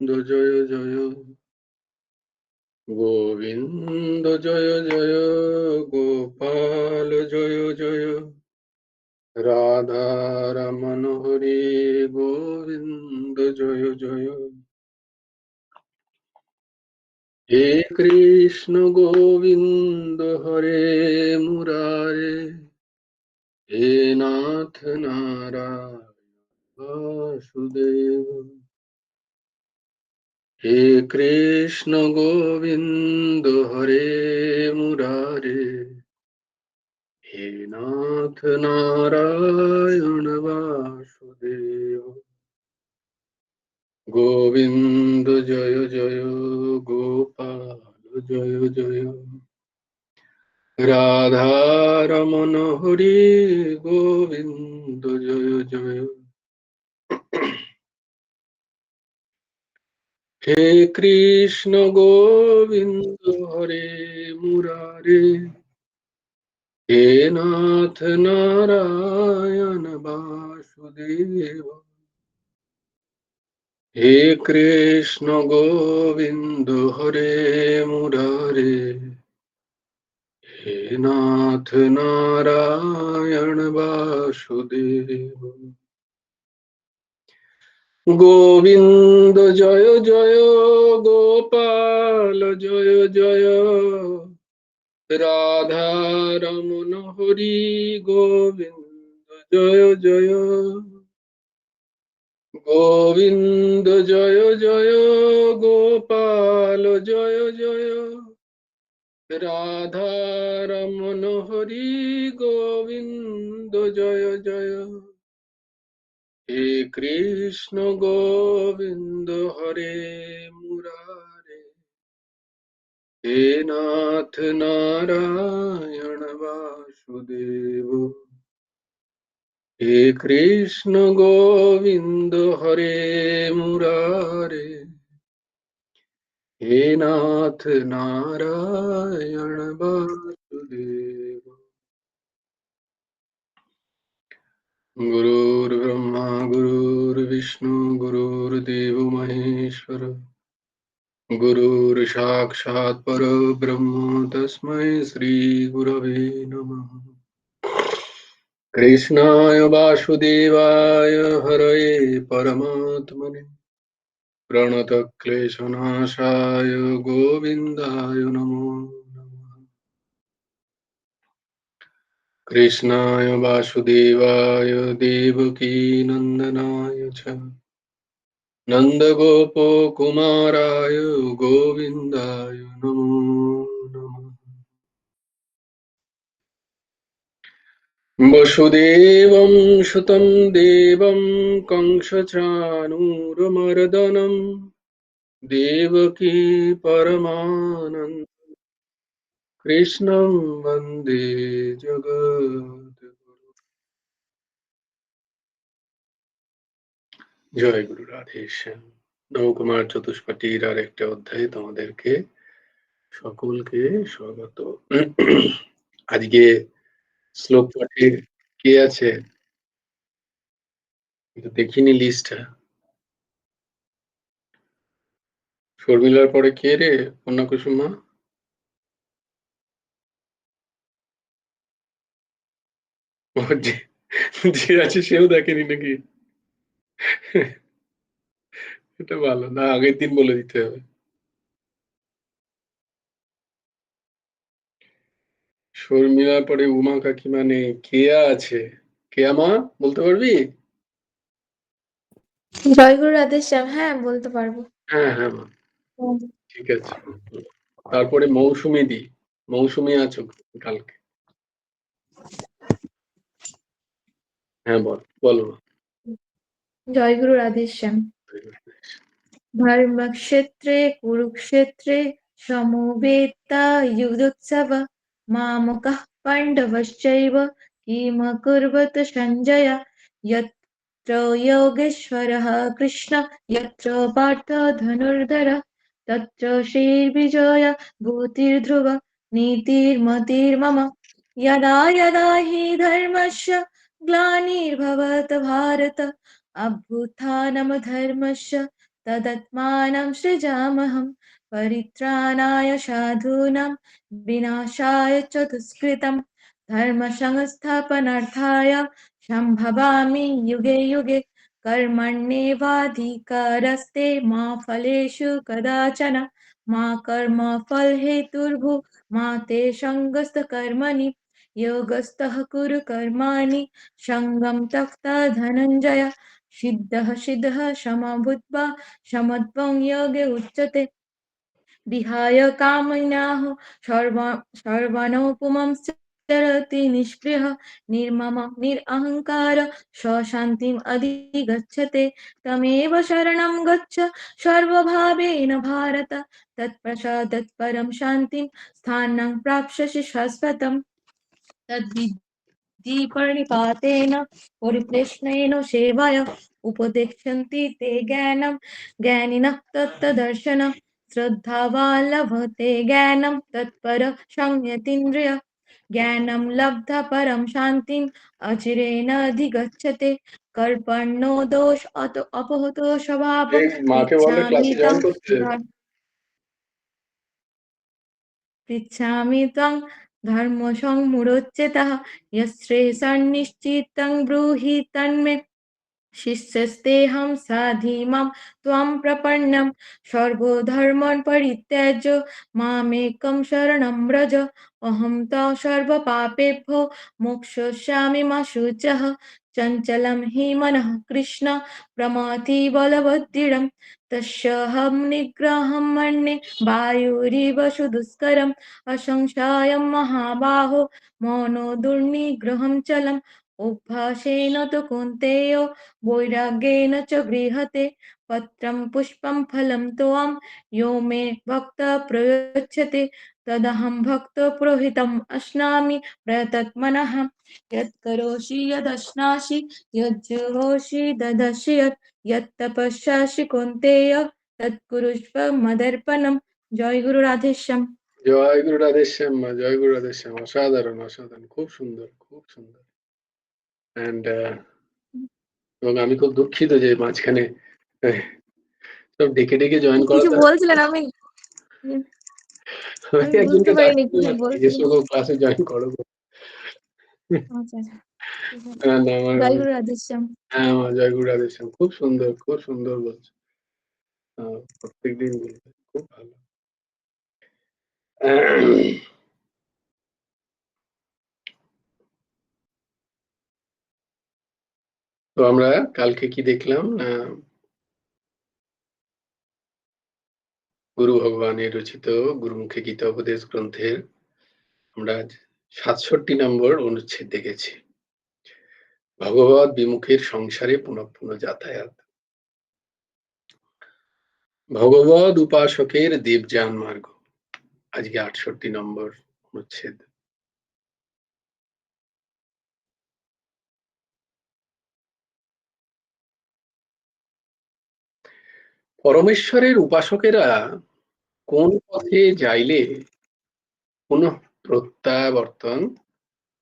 জয় জয় গোবিন্দ জয় জয় গোপাল জয় জয় রাধা রমণ হরি গোবিন্দ জয় জয় হে কৃষ্ণ গোবিন্দ হরে মুরারে হে নাথ নারায়ণ বাসুদেব হে কৃষ্ণ গোবিন্দ হরে মুরারে হে নাথ নারায়ণ বাসুদেব গোবিন্দ জয় জয় গোপাল জয় জয় রাধা রমণ হরি গোবিন্দ জয় জয় হে কৃষ্ণ গোবিন্দ হরে মুরারে হে নাথ নারায়ণ বাসুদেব হে কৃষ্ণ গোবিন্দ হরে মুরারে হে নাথ নারায়ণ বাসুদেব গোবিন্দ জয় জয় গোপাল জয় জয় রাধা রমণ হরি গোবিন্দ জয় জয় গোবিন্দ জয় জয় গোপাল জয় জয় রাধা রমণ হরি গোবিন্দ জয় জয় হে কৃষ্ণ গোবিন্দ হরে মুরারে হে নাথ নারায়ণ বাসুদেব হে কৃষ্ণ গোবিন্দ হরে মুরারে হে নাথ নারায়ণ বাসুদেব গুরুর্ব্রহ্মা গুরুর্বিষ্ণু গুরুর্দেব মহেশ্বর গুরুর সাক্ষাৎ পরব্রহ্ম তস্मै শ্রী গুরবে নমঃ কৃষ্ণায় বাসুদেবায় হরয়ে পরমাত্মনে প্রণতক্লেশনাশায় গোবিন্দায় নমো নমঃ কৃষ্ণায় বাসুদেবায় দেবকী নন্দনায় চ নন্দগোপকুমারায় গোবিন্দায় নমো নমঃ वसुदेवं सुतं देवं कंसचाणूरमर्दनं देवकी परमानन्दं कृष्णं वन्दे जगद्गुरु। জয় গুরু রাধেশ্যাম। নবকুমার চতুষ্পাঠীর আর একটা অধ্যায়ে তোমাদেরকে সকলকে স্বাগত। আজকে শ্লোক পাঠে কে আছে? একটু দেখিনি লিস্টটা। শর্মিলার পরে কে রে? কন্যা কুসুমা? যে আছে সেও দেখেনি নাকি? এটা ভালো না, আগের দিন বলে দিতে হবে। শর্মিলার পরে উমা কাকিমা নেই, কেয়া আছে। কেয়া মা বলতে পারবি? জয়গুরু রাধেশ্যাম, হ্যাঁ বলতে পারবো। হ্যাঁ হ্যাঁ মা, ঠিক আছে। তারপরে মৌসুমী দি, মৌসুমী আছো কালকে? হ্যাঁ বলো মা। জয়গুরু রাধেশ্যাম। ধর্মক্ষেত্রে কুরুক্ষেত্রে সমবেতা যুদ্ধোৎসব মামকः পাণ্ডবশ্চৈব কিমকুর্वत সঞ্জয় यत्र योगेश्वरः कृष्ण यत्र पार्थ धनुर्धर तत्र श्रीर्विजय भूतिर्ध्रुव नीतिर्मतिर्मम यदा यदा हि धर्मस्य ग्लानिर्भवत् भारत अभ्युत्थानं धर्मस्य तदत्मानं सृजाम्यहं परित्राणाय साधूनां विनाशाय च दुष्कृतं धर्मसंस्थापनार्थाय सम्भवामि युगे युगे कर्मण्येवाधिकारस्ते मा फलेषु कदाचन मा कर्मफलहेतुर्भुः मा ते सङ्गस्तु कर्मणि योगस्थः कुरु कर्माणि सङ्गं त्यक्त्वा धनञ्जय सिद्धः सिद्धः समभूत्वा समत्वं योगे उच्यते विहाय कामनाः सर्वानौपुमंश्चरति निष्क्रियः निर्मम निरहङ्कार स शान्तिम् अधिगच्छते तमेव शरणं गच्छ सर्वभावेन भारत तत्पश्चात् परं शान्तिं स्थानं प्राप्स्यसि शाश्वतम् तद्विद्धि प्रणिपातेन परिप्रश्नेन सेवया उपदेक्षन्ति ते ज्ञानं ज्ञानिनः तत्तदर्शन श्रद्धावान् लभते ज्ञानं तत्पर संयतीन्द्रिय ज्ञानं लब्धा परं शान्तिम् अचिरेण अधिगच्छते कल्पन्नो दोष अपहतो स्वभाव মাকে বলে पृच्छामि ক্লাসে জয়েন तं করতে। पृच्छामि त्वं धर्मसम्मुरोच्यतः यच्छ्रेयसन्निश्चितं ब्रूहि तन्मे शिष्यस्तेऽहं साधिमां त्वां प्रपन्नं सर्वधर्मान् परित्यज्य मामेकं शरणं व्रज अहं तव सर्वपापेभ्यो मोक्षयिष्यामि मा शुचः चञ्चलं हि मनः कृष्ण प्रमाथि बलवद्दृढं तस्याहं निग्रहं मन्ये वायुरिव सुदुष्करम् असंशयं महाबाहो मनो दुर्निग्रहं चलम् उद्भासेन तु कौन्तेय वैराग्येण च गृह्यते पत्रं पुष्पं फलं त्वां यो मे भक्तः प्रयच्छते तदहं भक्तपुरोहितम् अश्नामि प्रयतत्मनः यत्करोषि यदश्नासि यज्जुहोषि ददर्शि यत् तपस्यासि कौन्तेय तत्कुरुष्व मदर्पणम् জয় গুরু রাধেশ্যাম। জয় গুরু রাধেশ্যাম মা, জয় গুরু রাধেশ্যাম। অসাধারণ অসাধারণ, খুব সুন্দর খুব সুন্দর। অ্যান্ড এবং আমি খুব দুঃখিত যে মাঝখানে সব ডেকে ডেকে জয়েন কিছু করাতে বলছিলেন আমি আমি বুঝতে একজনকে পারিনি ডাকছিলাম কিছু আর কি, বলছিলেন। এসো ক্লাসে জয়েন করো। আচ্ছা আচ্ছা ঠিক আছে। না, আমার জয় গুরু রাধেশ্যাম। হ্যাঁ মা, জয় গুরু রাধেশ্যাম। খুব সুন্দর বলছো। প্রত্যেকদিন বলবে, খুব ভালো। তো আমরা কালকে কি দেখলাম না, গুরু ভগবানের রচিত গুরুমুখী গীতা উপদেশ গ্রন্থের আমরা ৬৭ নম্বর অনুচ্ছেদ দেখেছি, ভগবত বিমুখের সংসারে পুনঃ পুনঃ যাতায়াত। ভগবত উপাসকের দেবযান মার্গ, আজকে ৬৮ নম্বর অনুচ্ছেদ। পরমেশ্বরের উপাসকেরা কোন পথে যাইলে পুনঃ প্রত্যাবর্তন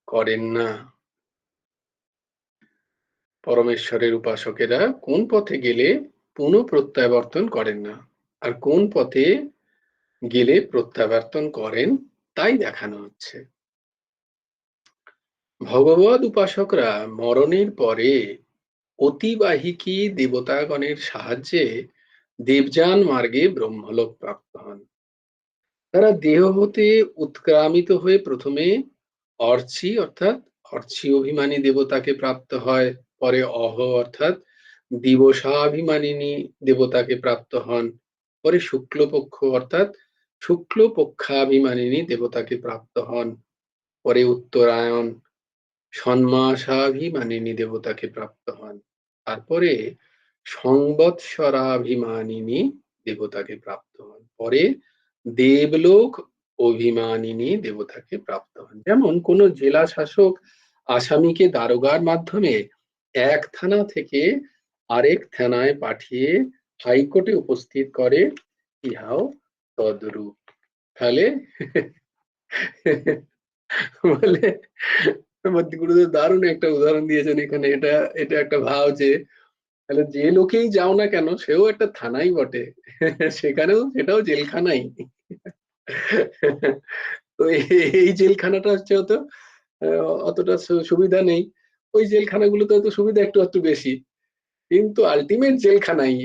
করেন না? পরমেশ্বরের উপাসকেরা কোন পথে গেলে পুনঃ প্রত্যাবর্তন করেন না, আর কোন পথে গেলে প্রত্যাবর্তন করেন তাই দেখানো হচ্ছে। ভগবত উপাসকরা মরণের পরে অতিবাহিকী দেবতাগণের সাহায্যে দেবযান মার্গে ব্রহ্মলোক প্রাপ্ত হন। তারা দেহ হতে উৎক্রামিত হয়ে প্রথমে অর্চি অর্থাৎ অর্চি অভিমানী দেবতাকে প্রাপ্ত হয়, পরে অহ অর্থাৎ দিবসাভিমানিনী দেবতাকে প্রাপ্ত হন, পরে শুক্লপক্ষ অর্থাৎ শুক্লপক্ষাভিমানিনী দেবতাকে প্রাপ্ত হন, পরে উত্তরায়ণ ষণ্মাসাভিমানিনী দেবতাকে প্রাপ্ত হন, তারপরে সংবৎসরাভিমানিনী দেবতাকে প্রাপ্ত হন, পরে দেবলোক অভিমানিনী দেবতাকে প্রাপ্ত হন। যেমন কোন জেলা শাসক আসামিকে দারোগার মাধ্যমে এক থানা থেকে আরেক থানায় পাঠিয়ে হাইকোর্টে উপস্থিত করে, ইহাও তদ্রূপ। তাহলে বলে গুরুদেব দারুণ একটা উদাহরণ দিয়েছেন এখানে। এটা একটা ভাব যে তাহলে যে লোকেই যাও না কেন সেও একটা থানাই বটে। সেটাও জেলখানাই। তো এই জেলখানাটা হচ্ছে অতটা সুবিধা নেই। ওই জেলখানাগুলোতে হয়তো সুবিধা একটু একটু বেশি, কিন্তু আলটিমেট জেলখানাই।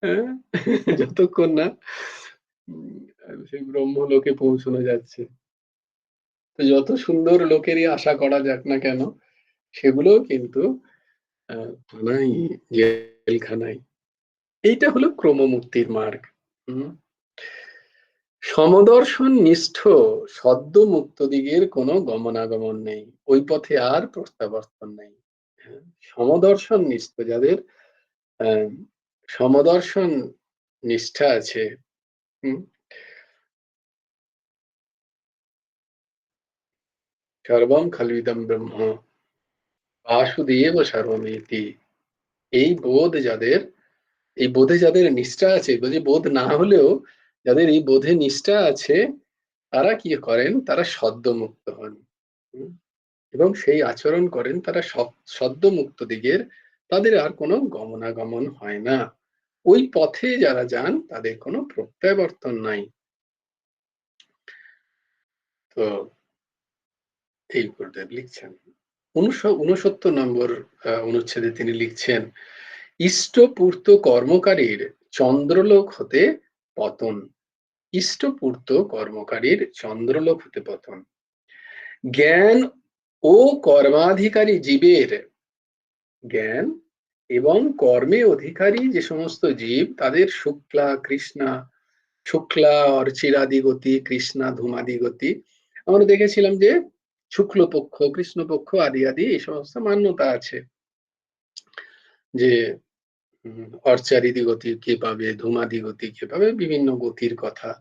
হ্যাঁ? যতক্ষণ না সেই ব্রহ্মলোকে পৌঁছানো যাচ্ছে। তো যত সুন্দর লোকেরই আশা করা যাক না কেন, সেগুলোও কিন্তু থানাই, জেলখানাই। এইটা হলো ক্রমমুক্তির মার্গ। হুম। সমদর্শন নিষ্ঠ সদ্য মুক্ত দিগের কোনো গমনাগমন নেই, ওই পথে আর প্রত্যাবর্তন নেই। হ্যাঁ, সমদর্শন নিষ্ঠ যাদের আহ, সমদর্শন নিষ্ঠা আছে, হুম, সর্বম খলবিদম ব্রহ্ম বাসুদেব সর্বমিতি, এই বোধ যাদের, এই বোধে যাদের নিষ্ঠা আছে, বোধ না হলেও যাদের এই বোধে নিষ্ঠা আছে, তারা কি করেন, তারা সদ্য মুক্ত হন। হুম, এবং সেই আচরণ করেন তারা সদ্য মুক্ত দিগের, তাদের আর কোনো গমনাগমন হয় না। ওই পথে যারা যান তাদের কোনো প্রত্যাবর্তন নাই। তো এই গুরুদেব লিখছেন 69 নম্বর অনুচ্ছেদে তিনি লিখছেন, ইষ্টপূর্ত কর্মকারীর চন্দ্রলোক হতে পতন। ইষ্টপূর্ত কর্মকারীর চন্দ্রলোক হতে পতন। জ্ঞান ও কর্মাধিকারী জীবের, জ্ঞান এবং কর্মে অধিকারী যে সমস্ত জীব, তাদের শুক্লা কৃষ্ণা, শুক্লা অর্চিরাদি গতি, কৃষ্ণা ধূমাদি গতি, আমরা দেখেছিলাম যে শুক্লপক্ষ কৃষ্ণপক্ষ আদি আদি এই সমস্ত মান্যতা আছে, যে অর্চারিদি গতি কে পাবে, ধূমাদি গতি কে পাবে, বিভিন্ন গতির কথা।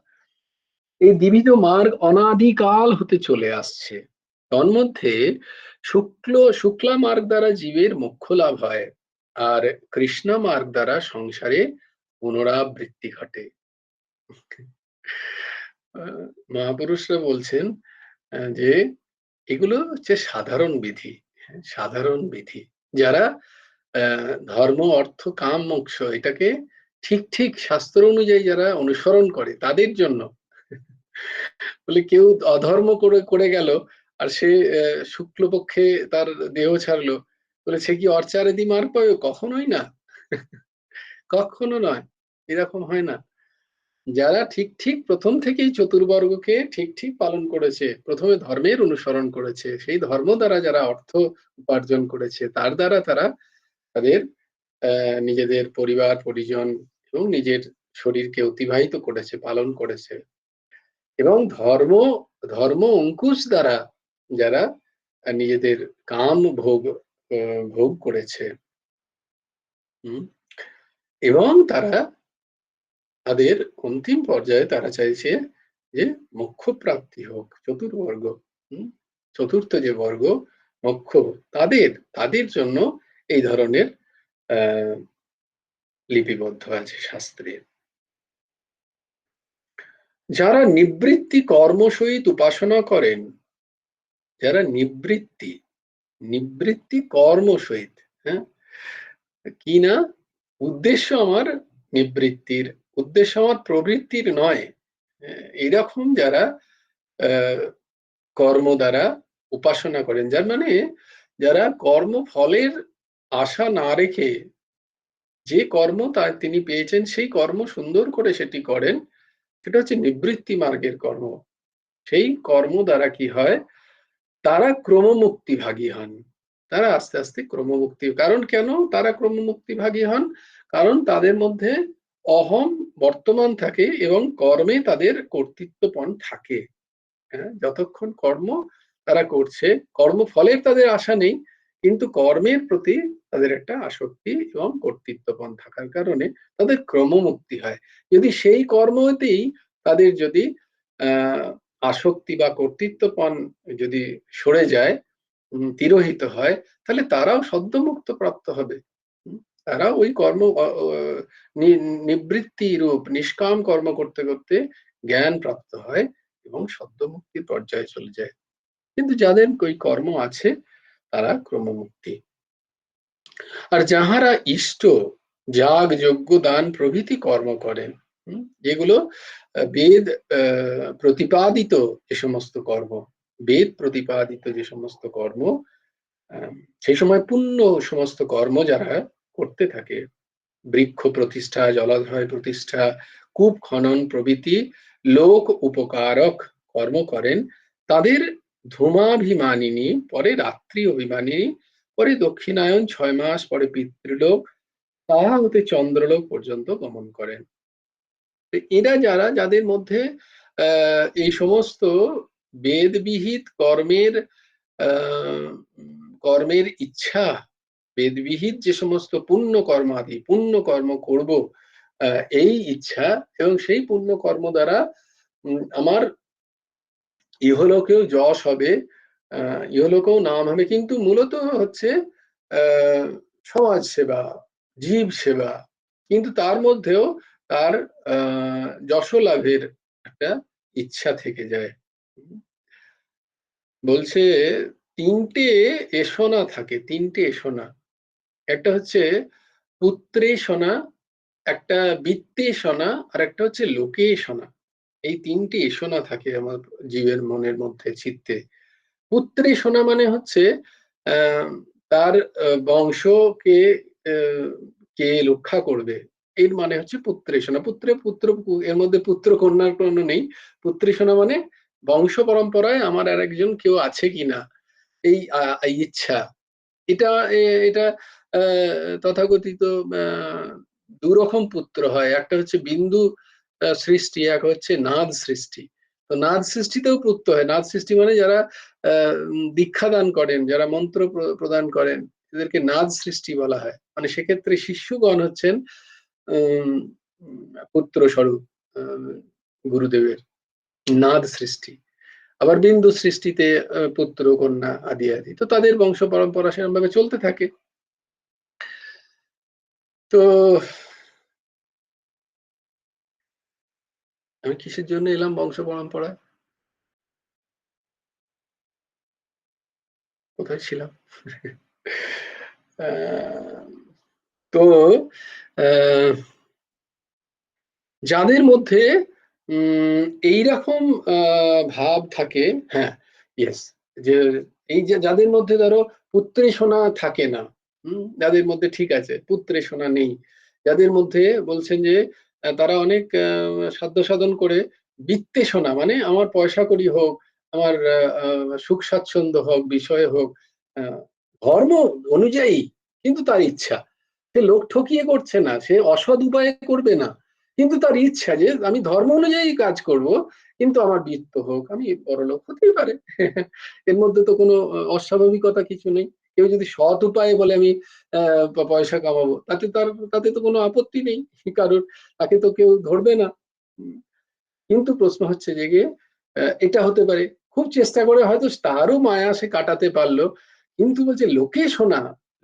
এই বিবিধ মার্গ অনাদিকাল হতে চলে আসছে। তন্মধ্যে শুক্লা মার্গ দ্বারা জীবের মোক্ষ লাভ হয়, আর কৃষ্ণা মার্গ দ্বারা সংসারে পুনরাবৃত্তি ঘটে। মহাপুরুষরা বলছেন যে এগুলো হচ্ছে সাধারণ বিধি। সাধারণ বিধি, যারা ধর্ম অর্থ কাম মোক্ষ এটাকে ঠিক ঠিক শাস্ত্র অনুযায়ী যারা অনুসরণ করে তাদের জন্য। বলে কেউ অধর্ম করে করে গেল, আর সে শুক্লপক্ষে তার দেহ ছাড়লো, বলে সে কি অর্চারেদি মার পাবে? কখনোই না। কখনো নয়, এরকম হয় না। যারা ঠিক ঠিক প্রথম থেকেই চতুর্বর্গকে ঠিক ঠিক পালন করেছে, প্রথমে ধর্মের অনুসরণ করেছে, সেই ধর্ম দ্বারা যারা অর্থ উপার্জন করেছে, তার দ্বারা তারা তাদের নিজেদের পরিবার পরিজন এবং নিজের শরীরকে অতিবাহিত করেছে, পালন করেছে। এবং ধর্ম অঙ্কুশ দ্বারা যারা নিজেদের কাম ভোগ করেছে, এবং তারা তাদের অন্তিম পর্যায়ে তারা চাইছে যে মোক্ষ প্রাপ্তি হোক, চতুর্বর্গ, চতুর্থ যে বর্গ মোক্ষ, তাদের তাদের জন্য এই ধরনের আহ লিপিবদ্ধ আছে শাস্ত্রে। যারা নিবৃত্তি কর্ম সহিত উপাসনা করেন, যারা নিবৃত্তি নিবৃত্তি কর্ম সহিত, হ্যাঁ, কি না উদ্দেশ্য আমার নিবৃত্তির, উদ্দেশ্য আমার প্রবৃত্তির নয়, এইরকম যারা কর্ম দ্বারা উপাসনা করেন, যার মানে যারা কর্ম ফলের আশা না রেখে যে কর্ম তা তিনি পেয়েছেন সেই কর্ম সুন্দর করে সেটি করেন, সেটা হচ্ছে নিবৃত্তি মার্গের কর্ম। সেই কর্ম দ্বারা কি হয়, তারা ক্রমমুক্তি ভাগী হন। তারা আস্তে আস্তে ক্রমমুক্তি, কারণ কেন তারা ক্রমমুক্তি ভাগী হন? কারণ তাদের মধ্যে অহম বর্তমান থাকে এবং কর্মে তাদের কর্তৃত্বপণ থাকে। হ্যাঁ, যতক্ষণ কর্ম তারা করছে, কর্মফলের তাদের আশা নেই, কিন্তু কর্মের প্রতি তাদের একটা আসক্তি এবং কর্তৃত্বপণ থাকার কারণে তাদের ক্রমমুক্তি হয়। যদি সেই কর্মতেই তাদের যদি আহ আসক্তি বা কর্তৃত্বপণ যদি সরে যায়, তিরোহিত হয়, তাহলে তারাও সদ্যমুক্ত প্রাপ্ত হবে। তারা ওই কর্ম নিবৃত্তি রূপ নিষ্কাম কর্ম করতে করতে জ্ঞান প্রাপ্ত হয় এবং সদ্যমুক্তির পর্যায়ে চলে যায়। কিন্তু যাদের ওই কর্ম আছে তারা ক্রমমুক্তি আর যাহারা ইষ্ট যাগ যজ্ঞ দান প্রভৃতি কর্ম করেন, যেগুলো বেদ প্রতিপাদিত যে সমস্ত কর্ম, বেদ প্রতিপাদিত যে সমস্ত কর্ম, সেই সময় পুণ্য সমস্ত কর্ম যারা করতে থাকে, বৃক্ষ প্রতিষ্ঠা, জলাধার প্রতিষ্ঠা, কূপ খনন প্রভৃতি লোক উপকারক কর্ম করেন, তাদের ধূমাভিমানিনী, পরে রাত্রি অভিমানিনী, পরে দক্ষিণায়ন 6 মাস, পরে পিতৃলোক, তাহা হতে চন্দ্রলোক পর্যন্ত গমন করেন। এরা যারা, যাদের মধ্যে এই সমস্ত বেদবিহিত কর্মের কর্মের ইচ্ছা, বেদবিহিত যে সমস্ত পুণ্য কর্মাদি, পুণ্য কর্ম করব এই ইচ্ছা, এবং সেই পুণ্য কর্ম দ্বারা আমার ইহলোকেও যশ হবে, ইহলোকেও নাম হবে, কিন্তু মূলত হচ্ছে সমাজ সেবা, জীব সেবা, কিন্তু তার মধ্যেও তার যশ লাভের একটা ইচ্ছা থেকে যায়। বলছে 3টে এসনা থাকে, 3টে এসনা। একটা হচ্ছে পুত্রেষণা, একটা বিত্তেষণা, আর একটা হচ্ছে লোকেষণা। এই 3টি এসনা থাকে আমার জীবের মনের মধ্যে, চিত্তে। পুত্রেষণা মানে হচ্ছে তার বংশকে কে রক্ষা করবে, এর মানে হচ্ছে পুত্রেষণা। পুত্র এর মধ্যে পুত্র কন্যার কোনো নেই। পুত্রেষণা মানে বংশ পরম্পরায় আমার আর একজন কেউ আছে কিনা, এই ইচ্ছা। এটা এটা তথাকথিত দুরকম পুত্র হয়, একটা হচ্ছে বিন্দু সৃষ্টি, এক হচ্ছে নাদ সৃষ্টি। তো নাদ সৃষ্টিতেও পুত্র হয়। নাদ সৃষ্টি মানে যারা দীক্ষা দান করেন, যারা মন্ত্র প্রদান করেন, এদেরকে নাদ সৃষ্টি বলা হয়। মানে সেক্ষেত্রে শিষ্যগণ হচ্ছেন পুত্র স্বরূপ গুরুদেবের, নাদ সৃষ্টি। আবার বিন্দু সৃষ্টিতে পুত্র কন্যা আদি আদি, তো তাদের বংশ পরম্পরা সেরকম ভাবে চলতে থাকে। তো আমি কিসের জন্য এলাম বংশ পরম্পরায়, কোথায় ছিলাম? তো যাদের মধ্যে এইরকম ভাব থাকে, হ্যাঁ, ইয়েস, যে এই যে যাদের মধ্যে ধরো পুত্রেষণা থাকে না, যাদের মধ্যে ঠিক আছে পুত্রেষণা নেই, যাদের মধ্যে বলছেন যে তারা অনেক সাধ্য সাধন করে বিত্তেষণা, মানে আমার পয়সা কড়ি হোক, আমার সুখ স্বাচ্ছন্দ্য হোক, বিষয় হোক, ধর্ম অনুযায়ী, কিন্তু তার ইচ্ছা, সে লোক ঠকিয়ে করছে না, সে অসৎ উপায়ে করবে না, কিন্তু তার ইচ্ছা যে আমি ধর্ম অনুযায়ী কাজ করব, কিন্তু আমার বিত্ত হোক, আমি বড়লোক হতেই পারে। এর মধ্যে তো কোনো অস্বাভাবিকতা কিছু নেই। কেউ যদি সৎ উপায়ে বলে আমি পয়সা কামাবো, তাতে তো কোনো আপত্তি নেই কারোর, তাকে তো কেউ ধরবে না। কিন্তু প্রশ্ন হচ্ছে যে গিয়ে এটা হতে পারে খুব চেষ্টা করে হয়তো তারও মায়া সে কাটাতে পারলো, কিন্তু বলছে লোকে শোনা,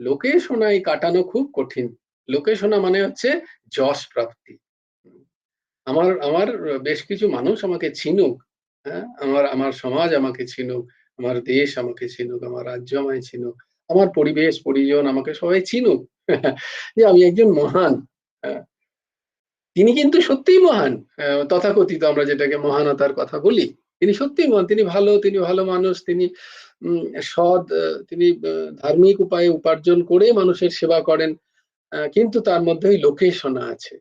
লোকে শোনাই কাটানো খুব কঠিন। লোকে শোনা মানে হচ্ছে যশ প্রাপ্তি। আমার আমার বেশ কিছু মানুষ আমাকে চিনুক, হ্যাঁ, আমার আমার সমাজ আমাকে চিনুক, আমার দেশ আমাকে চিনুক, আমার রাজ্য আমায় চিনুক, আমার পরিবেশ পরিজন আমাকে সবাই চিনুক, যে আমি একজন মহান। তিনি কিন্তু সত্যিই মহান, তথাকথিত আমরা যেটাকে মহানতার কথা বলি, তিনি সত্যিই মহান, তিনি ভালো মানুষ, তিনি সৎ, তিনি ধার্মিক উপায়ে উপার্জন করে মানুষের সেবা করেন, কিন্তু তার মধ্যে ওই লোকেশনা আছে।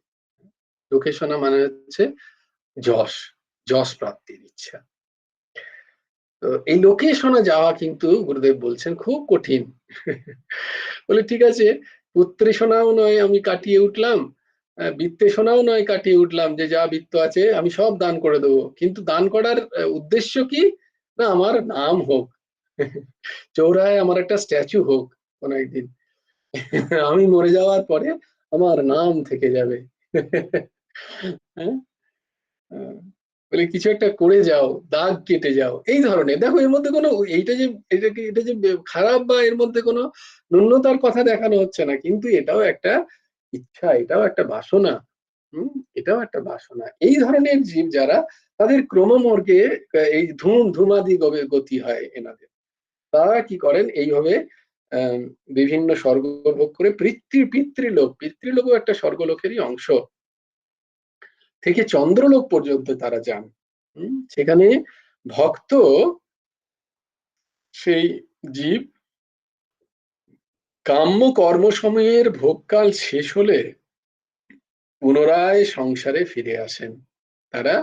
লোকেশনা মানে হচ্ছে যশ, যশ প্রাপ্তির ইচ্ছা। তো এই লোকেশনা যাওয়া কিন্তু গুরুদেব বলছেন খুব কঠিন। বলে ঠিক আছে, পুত্রেষণাও নয় আমি কাটিয়ে উঠলাম, বিত্তেষণাও নয় কাটিয়ে উঠলাম, যে যা বিত্ত আছে আমি সব দান করে দেবো, কিন্তু দান করার উদ্দেশ্য কি, না আমার নাম হোক, চৌরায় আমার একটা স্ট্যাচু হোক কোন একদিন, আমি মরে যাওয়ার পরে আমার নাম থেকে যাবে। হ্যাঁ, বলে কিছু একটা করে যাও, দাগ কেটে যাও, এই ধরনের। দেখো এর মধ্যে কোনো এটা যে খারাপ বা এর মধ্যে কোনো ন্যূনতার কথা দেখানো হচ্ছে না, কিন্তু এটাও একটা ইচ্ছা, এটাও একটা বাসনা। এটাও একটা বাসনা। এই ধরনের জীব যারা, তাদের ক্রমমর্গে এই ধূমাদি গতি হয় এনাদের। তারা কি করেন এইভাবে বিভিন্ন স্বর্গ ভোগ করে পিতৃলোকও একটা স্বর্গলোকেরই অংশ থেকে চন্দ্রলোক পর্যন্ত তারা যান। সেখানে ভক্ত সেই জীব কাম্য কর্মসমূহের ভোগকাল শেষ হলে পুনরায় সংসারে ফিরে আসেন। তারা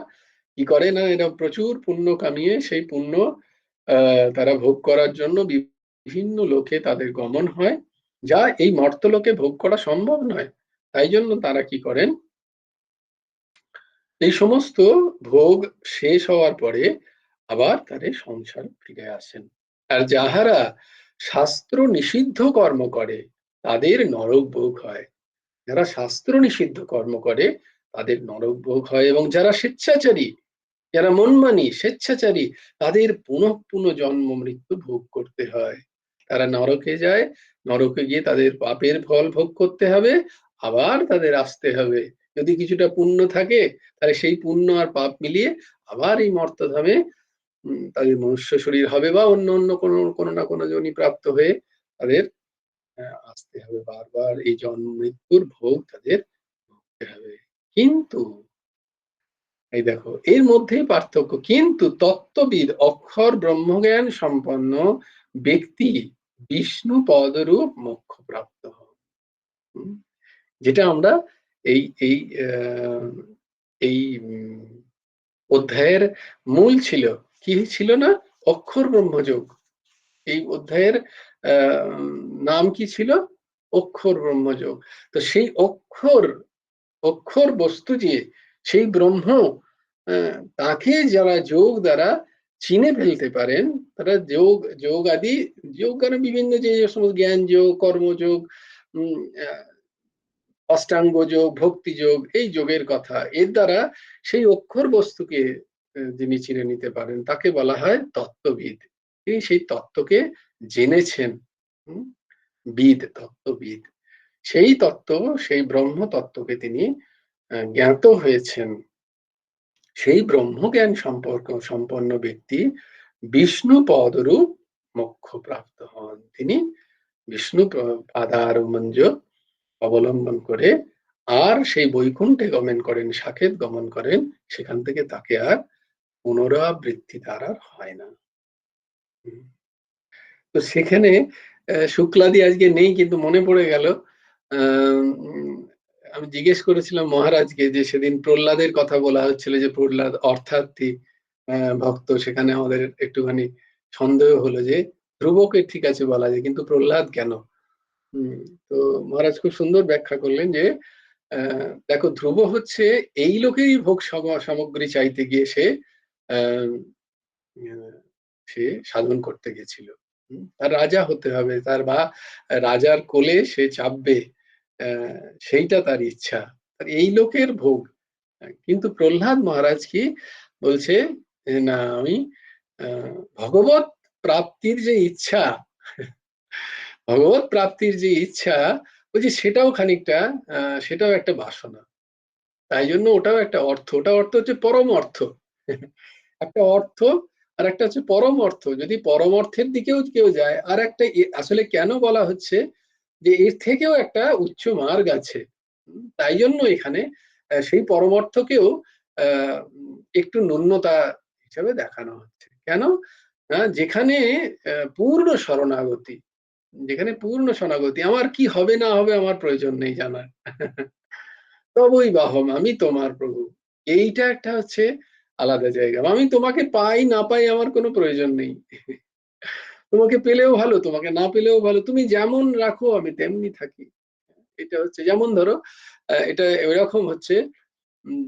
কি করে না, এরা প্রচুর পুণ্য কামিয়ে সেই পুণ্য তারা ভোগ করার জন্য বিভিন্ন লোকে তাদের গমন হয়, যা এই মর্তলোকে ভোগ করা সম্ভব নয়। তাই জন্য তারা কি করেন, এই সমস্ত ভোগ শেষ হওয়ার পরে আবার তাদের সংসার ফিরে আসেন। আর যাহারা শাস্ত্র নিষিদ্ধ কর্ম করে তাদের নরক ভোগ হয়। যারা শাস্ত্র নিষিদ্ধ কর্ম করে তাদের নরক ভোগ হয়, এবং যারা স্বেচ্ছাচারী, যারা মনমানি স্বেচ্ছাচারী, তাদের পুনঃ পুনঃ জন্ম মৃত্যু ভোগ করতে হয়। তারা নরকে যায়, নরকে গিয়ে তাদের পাপের ফল ভোগ করতে হবে, আবার তাদের আসতে হবে। যদি কিছুটা পুণ্য থাকে তাহলে সেই পুণ্য আর পাপ মিলিয়ে আবার এই মর্তধামে তাদের মনুষ্য শরীর হবে, বা অন্য অন্য কোনো না কোনো যোনি প্রাপ্ত হয়ে তাদের আসতে হবে। বারবার এই জন্ম মৃত্যুর ভোগ তাদের ভুগতে হবে। কিন্তু এই দেখো এর মধ্যেই পার্থক্য, কিন্তু তত্ত্ববিদ অক্ষর ব্রহ্মজ্ঞান সম্পন্ন ব্যক্তি বিষ্ণু পদরূপ মোক্ষ প্রাপ্ত হন। যেটা আমরা এই এই এই অধ্যায়ের মূল ছিল, কি ছিল না, অক্ষর ব্রহ্মযোগ। এই অধ্যায়ের নাম কি ছিল, অক্ষর ব্রহ্মযোগ। তো সেই অক্ষর বস্তু যে সেই ব্রহ্ম, তাকে যারা যোগ দ্বারা চিনে ফেলতে পারেন, তারা যোগ আদি যোগ কারণ বিভিন্ন যে সমস্ত জ্ঞান যোগ, কর্মযোগ, অষ্টাঙ্গ যোগ, ভক্তি যোগ, এই যোগের কথা, এর দ্বারা সেই অক্ষর বস্তুকে যিনি চিনে নিতে পারেন তাকে বলা হয় তত্ত্ববিদ। তিনি সেই তত্ত্বকে জেনেছেন, বিদ, তত্ত্ববিদ। সেই তত্ত্ব, সেই ব্রহ্ম তত্ত্বকে তিনি জ্ঞাত হয়েছেন। সেই ব্রহ্মজ্ঞান সম্পন্ন ব্যক্তি বিষ্ণু পদরূপ মোক্ষ প্রাপ্ত হন। তিনি বিষ্ণু পাদারবিন্দ অবলম্বন করে আর সেই বৈকুণ্ঠে গমন করেন, সাকেত গমন করেন, সেখান থেকে তাকে আর পুনরাবৃত্তি তার আর হয় না। তো সেখানে শুক্লাদি আজকে নেই, কিন্তু মনে পড়ে গেল, আমি জিজ্ঞেস করেছিলাম মহারাজকে যে সেদিন প্রহ্লাদের কথা বলা হচ্ছিল, যে প্রহ্লাদ অর্থাৎ ভক্ত, সেখানে আমাদের একটুখানি সন্দেহ হলো যে ধ্রুবকে ঠিক আছে বলা যায়, কিন্তু প্রহ্লাদ কেন? তো মহারাজ খুব সুন্দর ব্যাখ্যা করলেন যে দেখো ধ্রুব হচ্ছে এই লোকেরই ভোগ সামগ্রী চাইতে গিয়ে সে সাধন করতে গেছিল। তার রাজা হতে হবে, তার বা রাজার কোলে সে চাপবে, সেইটা তার ইচ্ছা, তার এই লোকের ভোগ। কিন্তু প্রহ্লাদ মহারাজ কি বলছে, না আমি ভগবত প্রাপ্তির যে ইচ্ছা, ভগবত প্রাপ্তির যে ইচ্ছা, বলছি সেটাও খানিকটা সেটাও একটা বাসনা। তাই জন্য ওটাও একটা অর্থ, ওটা অর্থ হচ্ছে পরম অর্থ। একটা অর্থ আর একটা হচ্ছে পরম অর্থ। যদি পরম অর্থের দিকেও কেউ যায়, আর একটা আসলে কেন বলা হচ্ছে যে এর থেকেও একটা উচ্চ মার্গ আছে। তাই জন্য এখানে সেই পরম অর্থকেও একটু ন্যূনতা হিসেবে দেখানো হচ্ছে। কেন? যেখানে পূর্ণ শরণাগতি, যেখানে পূর্ণ শরণাগতি, আমার কি হবে না হবে আমার প্রয়োজন নেই জানার, তবই বাহম আমি তোমার প্রভু, এইটা একটা হচ্ছে আলাদা জায়গা। আমি তোমাকে পাই না পাই আমার কোনো প্রয়োজন নেই, তোমাকে পেলেও ভালো, তোমাকে না পেলেও ভালো, তুমি যেমন রাখো আমি তেমনি থাকি। এটা হচ্ছে যেমন ধরো এটা এরকম হচ্ছে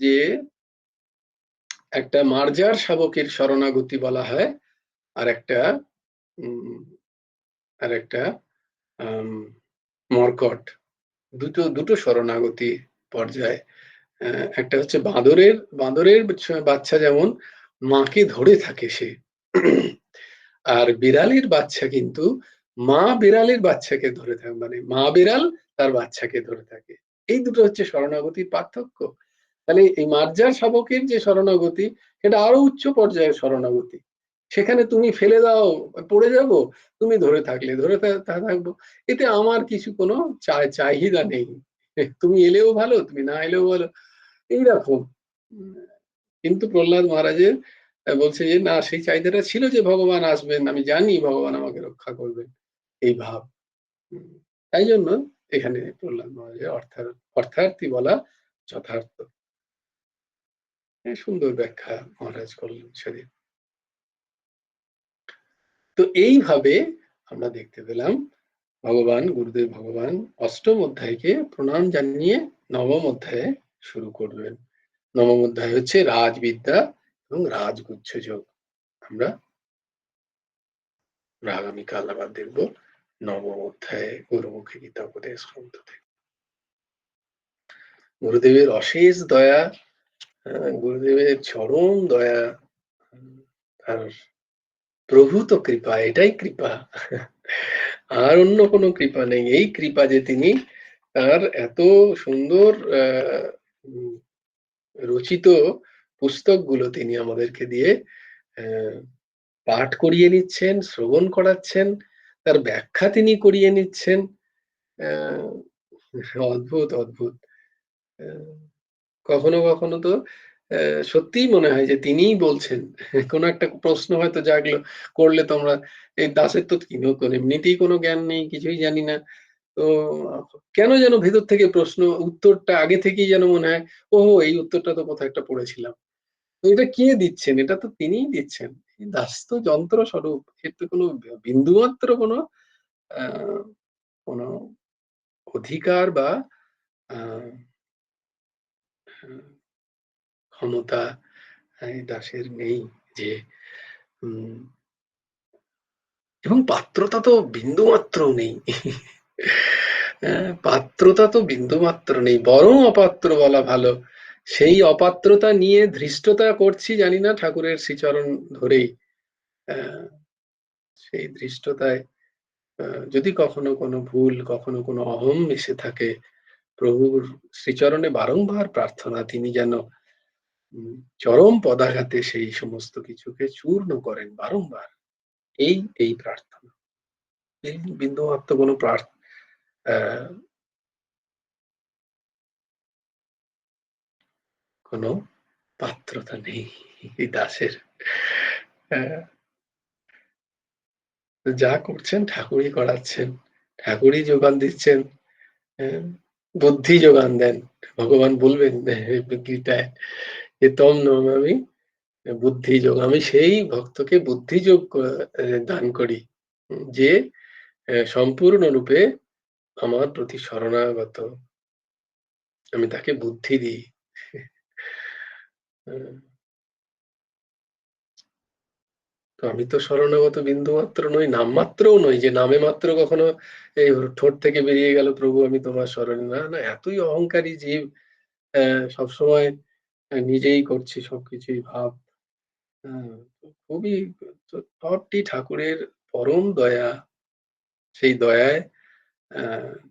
যে একটা মার্জার শাবকের শরণাগতি বলা হয়, আর একটা আর একটা মর্কট, দুটো শরণাগতি পর্যায়ে। একটা হচ্ছে বাঁদরের বাচ্চা যেমন মাকে ধরে থাকে সে, আর বিড়ালের বাচ্চা কিন্তু মা বিড়ালের বাচ্চাকে ধরে থাকে, মানে মা বিড়াল তার বাচ্চাকে ধরে থাকে। এই দুটো হচ্ছে শরণাগতির পার্থক্য। তাহলে এই মার্জার শাবকের যে শরণাগতি, সেটা আরো উচ্চ পর্যায়ের শরণাগতি। সেখানে তুমি ফেলে দাও, পড়ে যাব, তুমি ধরে থাকলে ধরে থাকবো। এতে আমার কিছু কোনো চাহিদা নেই। তুমি এলেও ভালো, তুমি না এলেও ভালো, এইরকম। কিন্তু প্রহ্লাদ মহারাজের বলছে যে না, সেই চাহিদাটা ছিল যে ভগবান আসবেন, আমি জানি ভগবান আমাকে রক্ষা করবেন, এই ভাব। তাই জন্য এখানে প্রহ্লাদ মহারাজের অর্থার্থী বলা যথার্থ। সুন্দর ব্যাখ্যা মহারাজ করলেন সেদিন। তো এইভাবে আমরা দেখতে পেলাম ভগবান, গুরুদেব ভগবান অষ্টম অধ্যায়কে প্রণাম জানিয়ে নবম অধ্যায়ে শুরু করবেন। নবম অধ্যায় হচ্ছে রাজবিদ্যা এবং রাজগুচ্ছ যোগ। আমরা আগামীকাল আবার দেখবো নবম অধ্যায়ে গুরুমুখী গীতা উপদেশ গ্রন্থ থেকে। গুরুদেবের অশেষ দয়া, গুরুদেবের চরম দয়া, আর প্রভূত কৃপা, এটাই কৃপা, আর অন্য কোনো কৃপা নেই। এই কৃপা যে তিনি তার এত সুন্দর রচিত পুস্তকগুলো তিনি আমাদেরকে দিয়ে পাঠ করিয়ে নিচ্ছেন, শ্রবণ করাচ্ছেন, তার ব্যাখ্যা তিনি করিয়ে নিচ্ছেন। অদ্ভুত অদ্ভুত। কখনো কখনো তো সত্যিই মনে হয় যে তিনিই বলছেন। কোনো একটা প্রশ্ন হয়তো জাগলো, করলে তোমরা, এই দাসের তো এমনিতেই কোনো জ্ঞান নেই, কিছুই জানি না। তো কেন যেন ভেতর থেকে প্রশ্ন, উত্তরটা আগে থেকেই যেন মনে হয়, ও এই উত্তরটা তো কোথাও একটা পড়েছিলাম। তো এটা কে দিচ্ছেন? এটা তো তিনিই দিচ্ছেন। দাস তো যন্ত্র স্বরূপ, এর তো কোনো বিন্দুমাত্র কোনো কোনো অধিকার বা ক্ষমতা এই দাসের নেই যে, এবং পাত্রতা তো বিন্দুমাত্র নেই। পাত্রতা তো বিন্দুমাত্র নেই, বরং অপাত্র বলা ভালো। সেই অপাত্রতা নিয়ে ধৃষ্টতা করছি জানি না ঠাকুরের শ্রীচরণ ধরেই। সেই ধৃষ্টতায় যদি কখনো কোনো ভুল, কখনো কোনো অহম এসে থাকে, প্রভুর শ্রীচরণে বারংবার প্রার্থনা তিনি যেন চরম পদাঘাতে সেই সমস্ত কিছুকে চূর্ণ করেন বারংবার। এই প্রার্থনা, এই বিন্দুমাত্র কোনো কোনো পাত্রতা নেই এই দাসের। যা করছেন ঠাকুরই করাচ্ছেন, ঠাকুরই যোগান দিচ্ছেন, বুদ্ধি যোগান দেন। ভগবান বলবেন গীতায় যে তম নমামি বুদ্ধি যোগ, আমি সেই ভক্তকে বুদ্ধি যোগ দান করি যে সম্পূর্ণরূপে আমার প্রতি শরণাগত, আমি তাকে বুদ্ধি দিই। তো আমি তো শরণাগত বিন্দুমাত্র নই, নামমাত্রও নই, যে নামে মাত্র কখনো এই ঠোঁট থেকে বেরিয়ে গেল প্রভু আমি তোমার শরণে, না না, এতই অহংকারী জীব, সবসময় নিজেই করছি সবকিছুই ভাব। খুবই, সবটি ঠাকুরের পরম দয়া। সেই দয়ায়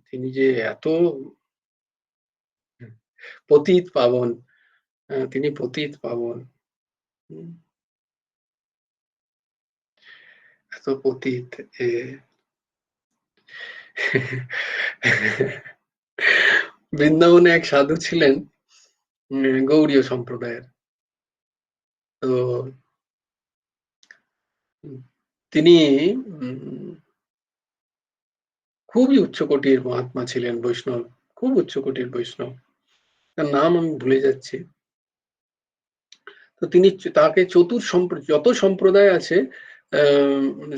তিনি যে এত পতিত পাবন, তিনি পতিত পাবন, এত পতিত। বৃন্দাবনে এক সাধু ছিলেন গৌড়ীয় সম্প্রদায়ের। তো তিনি খুবই উচ্চকোটির মহাত্মা ছিলেন, বৈষ্ণব, খুব উচ্চকোটির বৈষ্ণব। তার নাম আমি ভুলে যাচ্ছি। তো তিনি তাকে যত সম্প্রদায় আছে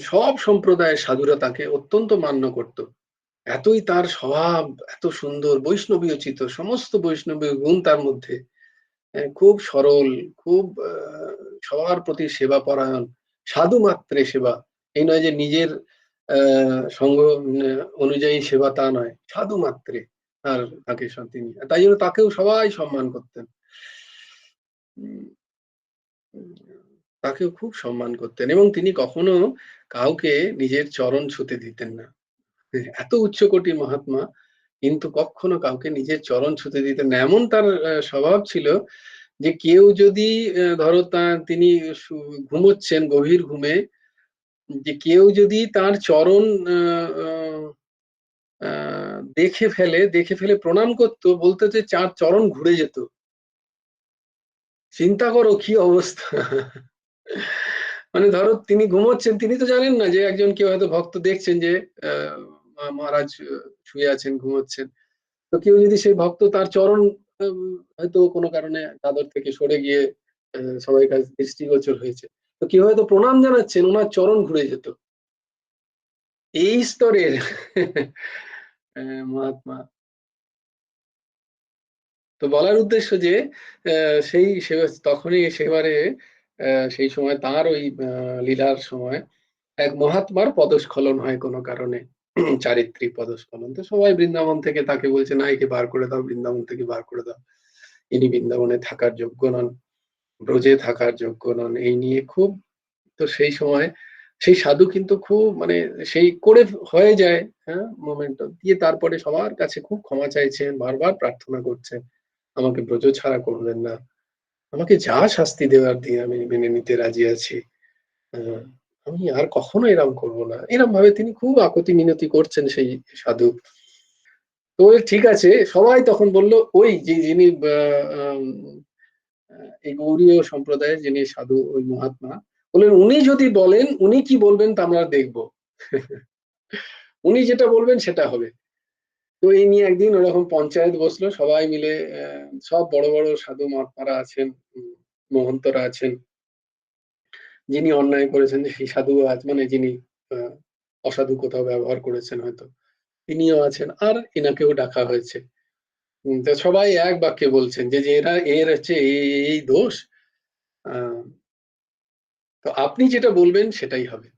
সব সম্প্রদায়ের সাধুরা তাকে অত্যন্ত মান্য করত। এতই তার স্বভাব এত সুন্দর, বৈষ্ণবীয় চিত, সমস্ত বৈষ্ণবীয় গুণ তার মধ্যে, খুব সরল, খুব সবার প্রতি সেবা পরায়ণ, সাধু মাত্রে সেবা। এই নয় যে নিজের সঙ্গ অনুযায়ী সেবা, তা নয়, সাধু মাত্রে তাকে তিনি, তাই জন্য তাকেও সবাই সম্মান করতেন, তাকেও খুব সম্মান করতেন, এবং তিনি কখনো কাউকে নিজের চরণ ছুঁতে দিতেন না। এত উচ্চকোটি মহাত্মা, কিন্তু কখনো কাউকে নিজের চরণ ছুঁতে দিতেন না। এমন তার স্বভাব ছিল যে কেউ যদি ধরো তিনি ঘুমোচ্ছেন গভীর ঘুমে, যে কেউ যদি তার চরণ দেখে ফেলে প্রণাম করতো, বলতো যে চার চরণ ঘুরে যেত। চিন্তা করো কি অবস্থা। মানে ধরো তিনি ঘুমোচ্ছেন, তিনি তো জানেন না যে একজন কেউ হয়তো ভক্ত দেখছেন যে মহারাজ শুয়ে আছেন, ঘুমোচ্ছেন। তো কেউ যদি সেই ভক্ত তার চরণ হয়তো কোনো কারণে চাদর থেকে সরে গিয়ে সবাই কাছে দৃষ্টিগোচর হয়েছে, তো কেউ হয়তো প্রণাম জানাচ্ছেন, ওনার চরণ ঘুরে যেত। এই স্তরের মহাত্মা। তো বলার উদ্দেশ্য যে সেই তখনই সেবারে সেই সময় তার ওই লীলার সময় এক মহাত্মার পদস্খলন হয় কোনো কারণে, চারিত্রিক পদস্খলন। তো সবাই বৃন্দাবন থেকে তাকে বলছে, না একে বার করে দাও, বৃন্দাবন থেকে বার করে দাও, ইনি বৃন্দাবনে থাকার যোগ্য নন, ব্রজে থাকার যোগ্য নন, এই নিয়ে খুব। তো সেই সময় সেই সাধু কিন্তু খুব মানে সেই করে হয়ে যায়, হ্যাঁ, মোমেন্ট দিয়ে তারপরে সবার কাছে খুব ক্ষমা চাইছেন, বারবার প্রার্থনা করছেন, আমাকে ব্রজ ছাড়া করবেন না, আমাকে যা শাস্তি দেওয়ার দিয়ে আমি মেনে নিতে রাজি আছি, আমি আর কখনো এরম করবো না, এরম ভাবে তিনি খুব আকুতি মিনতি করছেন সেই সাধু। তো ঠিক আছে, সবাই তখন বলল, ওই যে যিনি এই গৌড়ীয় সম্প্রদায়ের যিনি সাধু, ওই মহাত্মা বললেন, উনি যদি বলেন, উনি কি বলবেন তা আমরা দেখবো। উনি যেটা বলবেন সেটা হবে। তো এই নিয়ে একদিন ওরকম পঞ্চায়েত বসলো, সবাই মিলে সব বড় বড় সাধু মহাত্মারা আছেন, মহন্তরা আছেন, যিনি অন্যায় করেছেন সেই সাধু মানে যিনি অসাধু কোথাও ব্যবহার করেছেন হয়তো, তিনিও আছেন, আর এনাকেও ডাকা হয়েছে। তো সবাই এক বাক্যে বলছেন যে এরা এর হচ্ছে এই দোষ, আহ, তো আপনি যেটা বলবেন সেটাই হবে।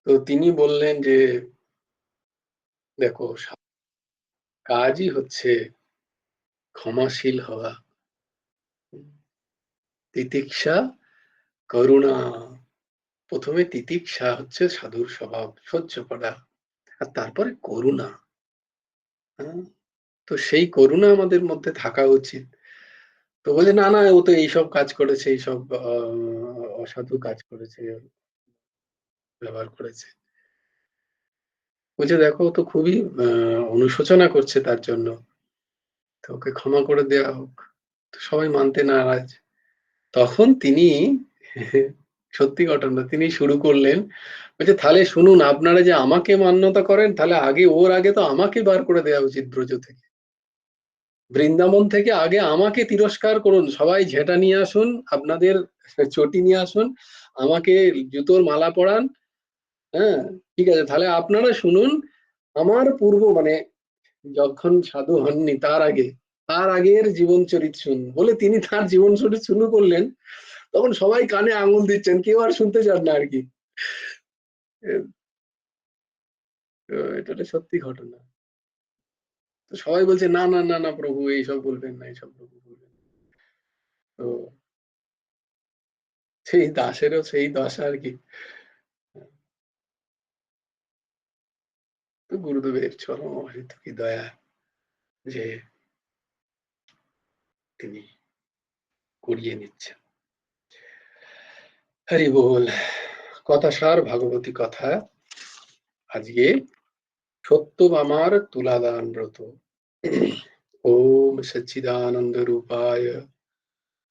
তো তিনি বললেন যে দেখো, কাজই হচ্ছে ক্ষমাশীল হওয়া, তিতিক্ষা, করুণা। প্রথমে তিতিক্ষা হচ্ছে সাধুর স্বভাব, সহ্য করা, আর তারপরে করুণা। হ্যাঁ? তো সেই করুণা আমাদের মধ্যে থাকা উচিত। তো বলে, না না, ও তো এইসব কাজ করেছে, এইসব অসাধু কাজ করেছে, ব্যবহার করেছে। বলছে দেখো, ও তো খুবই অনুশোচনা করছে তার জন্য, তো ওকে ক্ষমা করে দেওয়া হোক। তো সবাই মানতে নারাজ। তখন তিনি সত্যি ঘটনা, তিনি শুরু করলেন, বলছে তাহলে শুনুন, আপনারা যে আমাকে মান্যতা করেন, তাহলে আগে ওর আগে তো আমাকে বার করে দেওয়া উচিত ব্রজ থেকে, বৃন্দাবন থেকে আগে আমাকে তিরস্কার করুন, সবাই ঝেঁটা নিয়ে আসুন, আপনাদের চটি নিয়ে আসুন, আমাকে জুতোর মালা পরান। হ্যাঁ, ঠিক আছে, তাহলে আপনারা শুনুন, আমার পূর্ব মানে যখন সাধু হননি তার আগের জীবন চরিত শুন বলে তিনি তার জীবন চরিত শুরু করলেন। তখন সবাই কানে আঙুল দিচ্ছেন, কেউ আর শুনতে চান না আর কি। এটা একটা সত্যি ঘটনা। তো সবাই বলছে, না না না না প্রভু, এইসব বলবেন না, এইসব প্রভু বলবেন না। তো সেই দাসেরও সেই দশা আর কি। তো গুরুদেবের চরম অহেতুকি দয়া যে তিনি করিয়ে নিচ্ছেন। হরি বল। কথা সার ভাগবতী কথা। আজকে সত্যভামার তুলাদান ব্রত। ওম সচ্চিদানন্দ রূপায়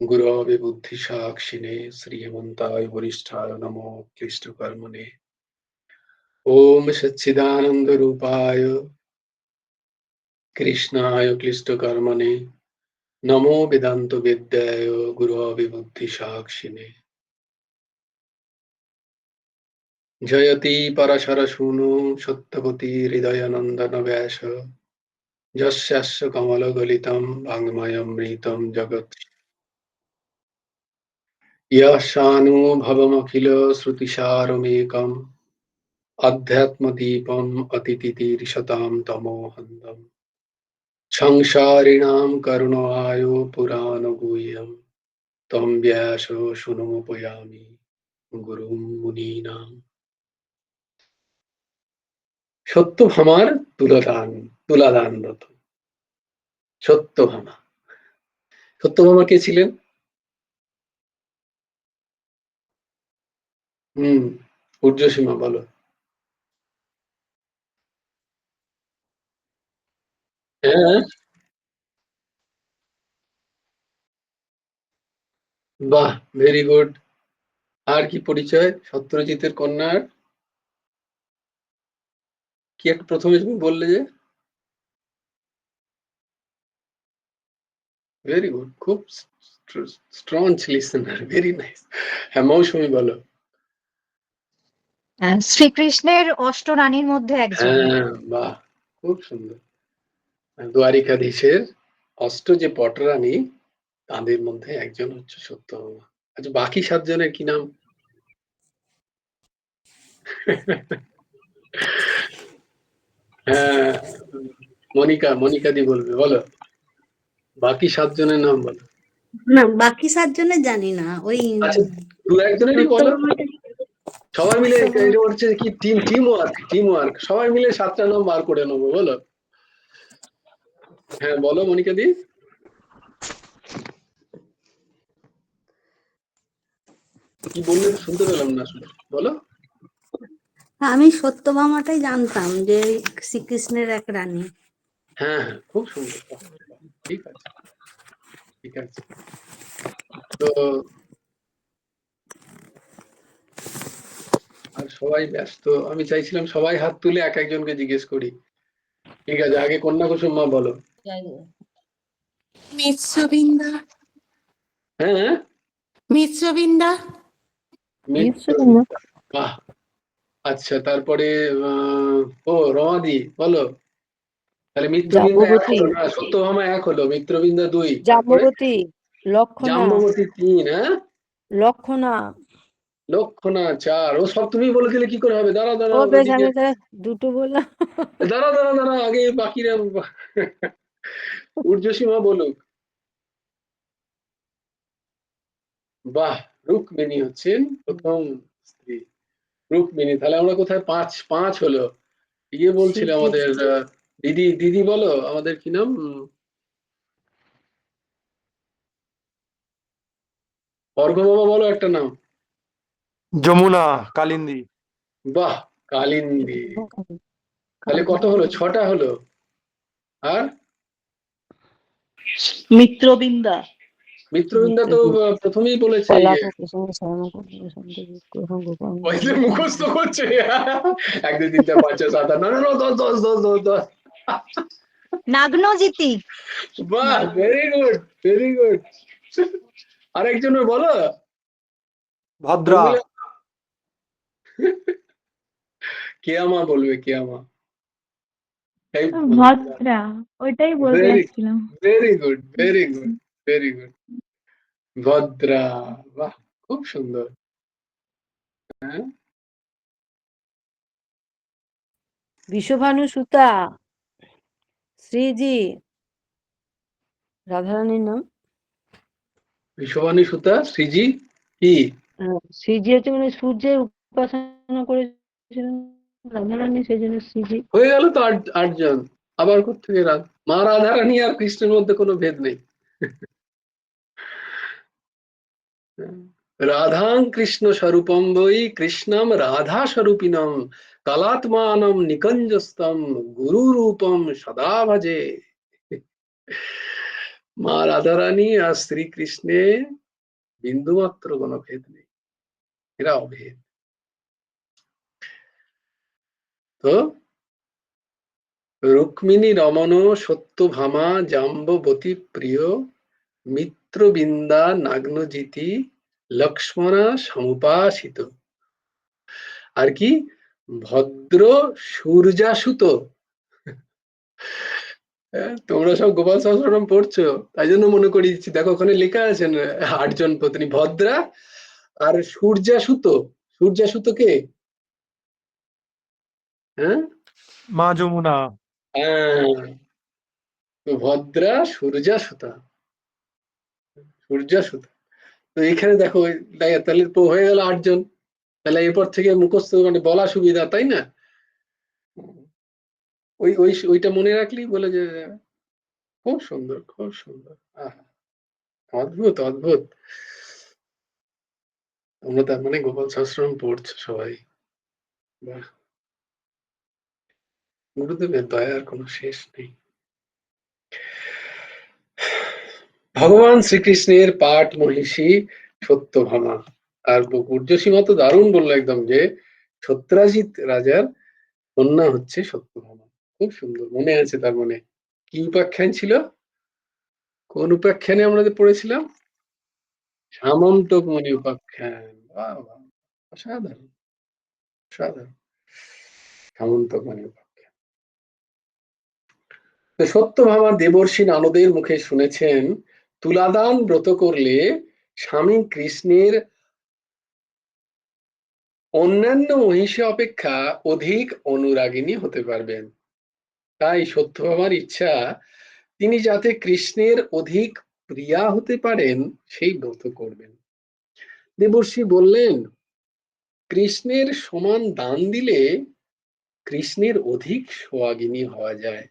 গুরবে বুদ্ধি সাক্ষিণে শ্রীমন্তায় বরিষ্ঠায় নমো ক্লিষ্ট কর্মণে। ওম সচ্চিদানন্দ রূপায় কৃষ্ণায় ক্লিষ্ট কর্মণে নমো বেদান্ত বিদ্যায় গুরবে বুদ্ধি সাক্ষিণে। জয়তি পরাশর শূনু সত্যবতী হৃদয়ানন্দন ব্যাস যস্যাস্য কমলগলিতং বাঙ্ময়মৃतं জগৎ। यशानुभवमखिल श्रुतिसारमेकम् अध्यात्मदीपम् अतितितीर्षतां तमोहन्तम् संसारिणां करुणायो पुराणगुह्यम् तं व्यासो शृणुमुपयामि गुरुं मुनीनाम्। সত্যভামার তুলাদানরত। সত্যভামা। সত্যভামা কে ছিলেন? ঊর্ধ্বসীমা বলো। হ্যাঁ, বাহ! Very good. আর কি পরিচয় সত্যজিতের কন্যার? কি একটা ১ম এ তুমি বললে যে? Very good. খুব স্ট্রঞ্জ লিসেনার। Very nice. হ্যাঁ, মৌসুমী বলো। শ্রীকৃষ্ণের অষ্টরানীর মধ্যে একজন। হ্যাঁ, বাহ! খুব সুন্দর। দ্বারিকাধীশের যে পটরানী তাদের মধ্যে একজন হচ্ছে সত্যভামা। আচ্ছা, বাকি ৭ জনের কি নাম? হ্যাঁ, মনিকা দি বলবে। বলো। বাকি ৭ জনের নাম বলো। না, বাকি ৭ জনের জানি না। ওই আচ্ছা, ২-১ জনেরই বলো। সত্যভামাটা সবাই মিলে সত্যভামা এটা হচ্ছে কি টিম ওয়ার্ক। সবাই মিলে ৭ টা নাম বার করে নেবো। বলো। হ্যাঁ, বলো মনিকা দি। কি বললে শুনতে পেলাম না আসলে। বলো। আমি সত্যভামাটাই জানতাম যে শ্রীকৃষ্ণের এক রানী। হ্যাঁ, হ্যাঁ, খুব সুন্দর। বাহ! বাহ! ঠিক আছে, ঠিক আছে। তো আর সবাই ব্যস্ত। আমি চাইছিলাম সবাই হাত তুলে এক একজনকে জিজ্ঞেস করি। ঠিক আছে, আগে কন্যা কুসুম মা বলো। মিশ্রবৃন্দা হ্যাঁ, মিশ্রবৃন্দা মিত্রবিন্দা। বাহ! আচ্ছা, তারপরে রমাদি বলো। তাহলে মিত্রবিন্দা ১ জাম্ববতী হলো না, সত্যভামা ১ হলো, মিত্রবিন্দা ২। তারপরে জাম্ববতী লক্ষণা জাম্ববতী ৩, হ্যাঁ? লক্ষণা লক্ষণা ৪। ও সব তুমি বলে দিলে কি করে হবে? দাঁড়াও, ও দাঁড়াও বেশ ওইদিকে। আমি তাহলে দুটো বললাম। দাঁড়াও, দাঁড়াও, দাঁড়াও। আগে বাকিরা ঊর্ধ্বসীমা বলুক। বাহ! রুক্মিণী হচ্ছেন ১ম স্ত্রী। রুক্মিণী। তাহলে আমরা কোথায় ৫ হলো। ইয়ে বলছিল আমাদের শ্রীকৃষ্ণ দিদি বলো আমাদের কি নাম? অর্ঘ্যমামা বলো একটা নাম। যমুনা, কালিন্দী। বাহ! কালিন্দী। তাহলে কত হলো? ৬ টা হলো। আর মিত্রবিন্দা মিত্রবিন্দা তো প্রথমেই বলেছে কলাপ ইয়ে। কুসুম শ্যামক গ্রহণ গোপাল ওইসে মুখস্থ করছে। ১ ২ ৩ ৪ ৫ ৬ ৭ ৮ ৯ ৯ ১০। নাগ্নজিতি। বাহ! Very good, very good. আরেকজনের বলো। ভদ্রা। উর্মিলা। কেয়ামা বলবে, কেয়ামা। এই ভদ্রা, ওইটাই বলতে ভেরি যাচ্ছিলাম। Very good, very good, very good. Bhadra. বাহ! খুব সুন্দর। হ্যাঁ? বিশ্বভানু সুতা শ্রীজি রাধারানীর নাম বিশ্ববাণী সুতা, শ্রীজি কি? শ্রীজি হচ্ছে মানে সূর্যের উপাসনা করেছিলেন রাধারানী, সেই জন্য শ্রীজি। হয়ে গেল তো ৮ জন। আবার কোত্থেকে মা রাধারানী আর কৃষ্ণের মধ্যে কোনো ভেদ নেই। রাধাং কৃষ্ণ স্বরূপম বৈ কৃষ্ণম রাধা স্বরূপিণম কালাত্মানম নিকঞ্জস্তম গুরু রূপম সদা ভজে। মা রাধারানী আর শ্রীকৃষ্ণে বিন্দুমাত্র কোনো ভেদ নেই। এরা অভেদ। তো রুক্মিণী রমণ সত্যভামা জাম্ববতী প্রিয় মিত্রবিন্দা নাগ্নজিতি লক্ষ্মণা সমুপাসিত। আর কি? ভদ্র সূর্যাসুত। তোমরা সব গোপাল সহস্রনাম পড়ছো, তাই জন্য মনে করিয়ে দিচ্ছি। দেখো ওখানে লেখা আছেন ৮ জন পত্নী। ভদ্রা আর সূর্যাসুত। সূর্যাসুত কে? হ্যাঁ, মা যমুনা। তো ভদ্রা সূর্যাসুতা। সূর্যাসুতা। তো এখানে দেখো তাহলে হয়ে গেল ৮ জন। তাহলে এরপর থেকে মুখস্থ মানে বলা সুবিধা, তাই না? ওইটা মনে রাখলেই বলে যে খুব সুন্দর, খুব সুন্দর। আহা! অদ্ভুত, অদ্ভুত। তোমরা তার মানে গোপাল সহস্রনাম পড়ছো সবাই। বাহ! গুরুদেবের দয়ার কোনো শেষ নেই। ভগবান শ্রীকৃষ্ণের পাঠ মহিষী সত্যভামা। আর ঊর্ধ্বসীমা তো দারুণ বললো একদম, যে সত্যরাজিত রাজার কন্যা হচ্ছে সত্যভামা। খুব সুন্দর, মনে আছে তার মানে। কি উপাখ্যান ছিল? কোন উপাখ্যানে আমরা যে পড়েছিলাম? সামন্তকমণি উপাখ্যান। বাহ বাহ, অসাধারণ, অসাধারণ। সামন্তকমণি উপাখ্যান। তো সত্যভামা দেবর্ষি নারদের মুখে শুনেছেন তুলাদান ব্রত করলে স্বামী কৃষ্ণের অন্যান্য মহিষী অপেক্ষা অধিক অনুরাগিনী হতে পারবেন। তাই সত্যভামার ইচ্ছা তিনি যাতে কৃষ্ণের অধিক প্রিয়া হতে পারেন সেই ব্রত করবেন। দেবর্ষি বললেন, কৃষ্ণের সমান দান দিলে কৃষ্ণের অধিক সোহাগিনী হওয়া যায়।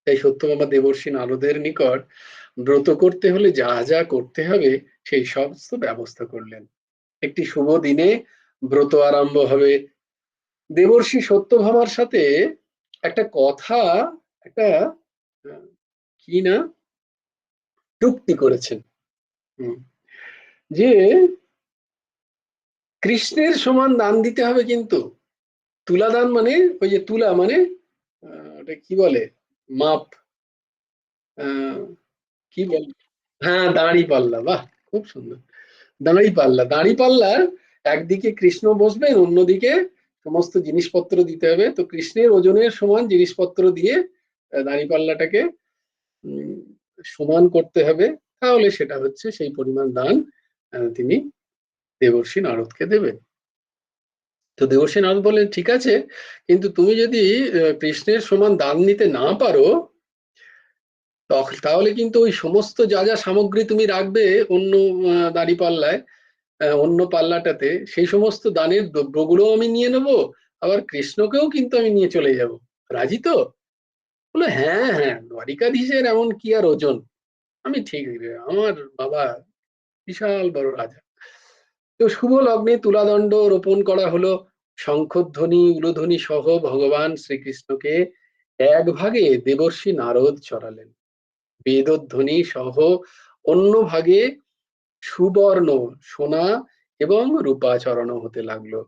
তাই সত্যভামা দেবর্ষি নারদের নিকট ব্রত করতে হলে যা যা করতে হবে সেই সমস্ত ব্যবস্থা করলেন। একটি শুভ দিনে ব্রত আরম্ভ হবে। দেবর্ষি সত্যভামার সাথে একটা কথা, একটা কি না চুক্তি করেছেন, যে কৃষ্ণের সমান দান দিতে হবে। কিন্তু তুলা দান মানে ওই যে তুলা মানে ওটা কি বলে, মাপ, কি বলে, হ্যাঁ দাঁড়ি পাল্লা। বাহ, খুব সুন্দর। দাঁড়ি পাল্লা, দাঁড়ি পাল্লার একদিকে কৃষ্ণ বসবেন, অন্যদিকে সমস্ত জিনিসপত্র দিতে হবে। তো কৃষ্ণের ওজনের সমান জিনিসপত্র দিয়ে দাঁড়ি পাল্লাটাকে সমান করতে হবে, তাহলে সেটা হচ্ছে সেই পরিমাণ দান তিনি দেবর্ষি নারদকে দেবেন। তো দেবর্ষি নারদ বলেন, ঠিক আছে, কিন্তু তুমি যদি কৃষ্ণের সমান দান নিতে না পারো, তাহলে কিন্তু ওই সমস্ত যা যা সামগ্রী তুমি রাখবে অন্য দাঁড়ি পাল্লায়, অন্য পাল্লাটাতে, সেই সমস্ত দানের দ্রব্যগুলো আমি নিয়ে নেব, আবার কৃষ্ণকেও কিন্তু আমি নিয়ে চলে যাব। রাজি তো? বলে হ্যাঁ হ্যাঁ, দ্বারিকাধীশের এমন কি আর ওজন, আমি ঠিক, আমার বাবা বিশাল বড় রাজা। তো শুভ লগ্নে তুলাদণ্ড রোপণ করা হলো। শঙ্খধ্বনি উলুধ্বনি সহ ভগবান শ্রীকৃষ্ণকে এক ভাগে দেবর্ষি নারদ চড়ালেন। বেদধ্বনি সহ অন্য ভাগে সুবর্ণ, সোনা এবং রূপা চড়ানো হতে লাগলো।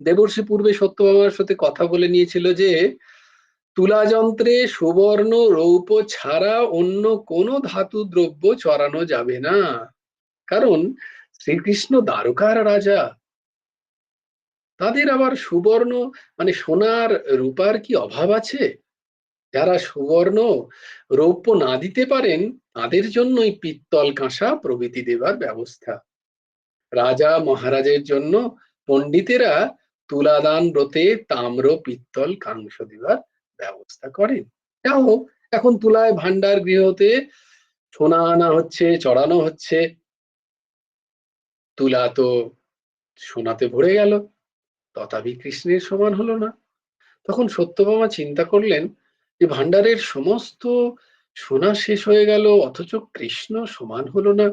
দেবর্ষি পূর্বে সত্যভামার সাথে কথা বলে নিয়েছিল যে তুলা যন্ত্রে সুবর্ণ রৌপ্য ছাড়া অন্য কোনো ধাতু দ্রব্য চড়ানো যাবে না, কারণ শ্রীকৃষ্ণ দ্বারকার রাজা। তাদের আবার সুবর্ণ মানে সোনার রূপার কি অভাব আছে? যারা সুবর্ণ রৌপ্য না দিতে পারেন তাদের জন্যই পিত্তল কাঁসা প্রভৃতি দেবার ব্যবস্থা। রাজা মহারাজের জন্য পণ্ডিতেরা তুলাদান ব্রতে তাম্র পিত্তল কাংস দেবার ব্যবস্থা করেন। যা হোক, এখন তুলায় ভান্ডার গৃহতে সোনা আনা হচ্ছে, চড়ানো হচ্ছে। তুলা তো সোনাতে ভরে গেল, তথাপি কৃষ্ণের সমান হলো না। তখন সত্যভামা চিন্তা করলেন যে ভান্ডারের সমস্ত সোনা শেষ হয়ে গেল, অথচ কৃষ্ণ সমান হলো না।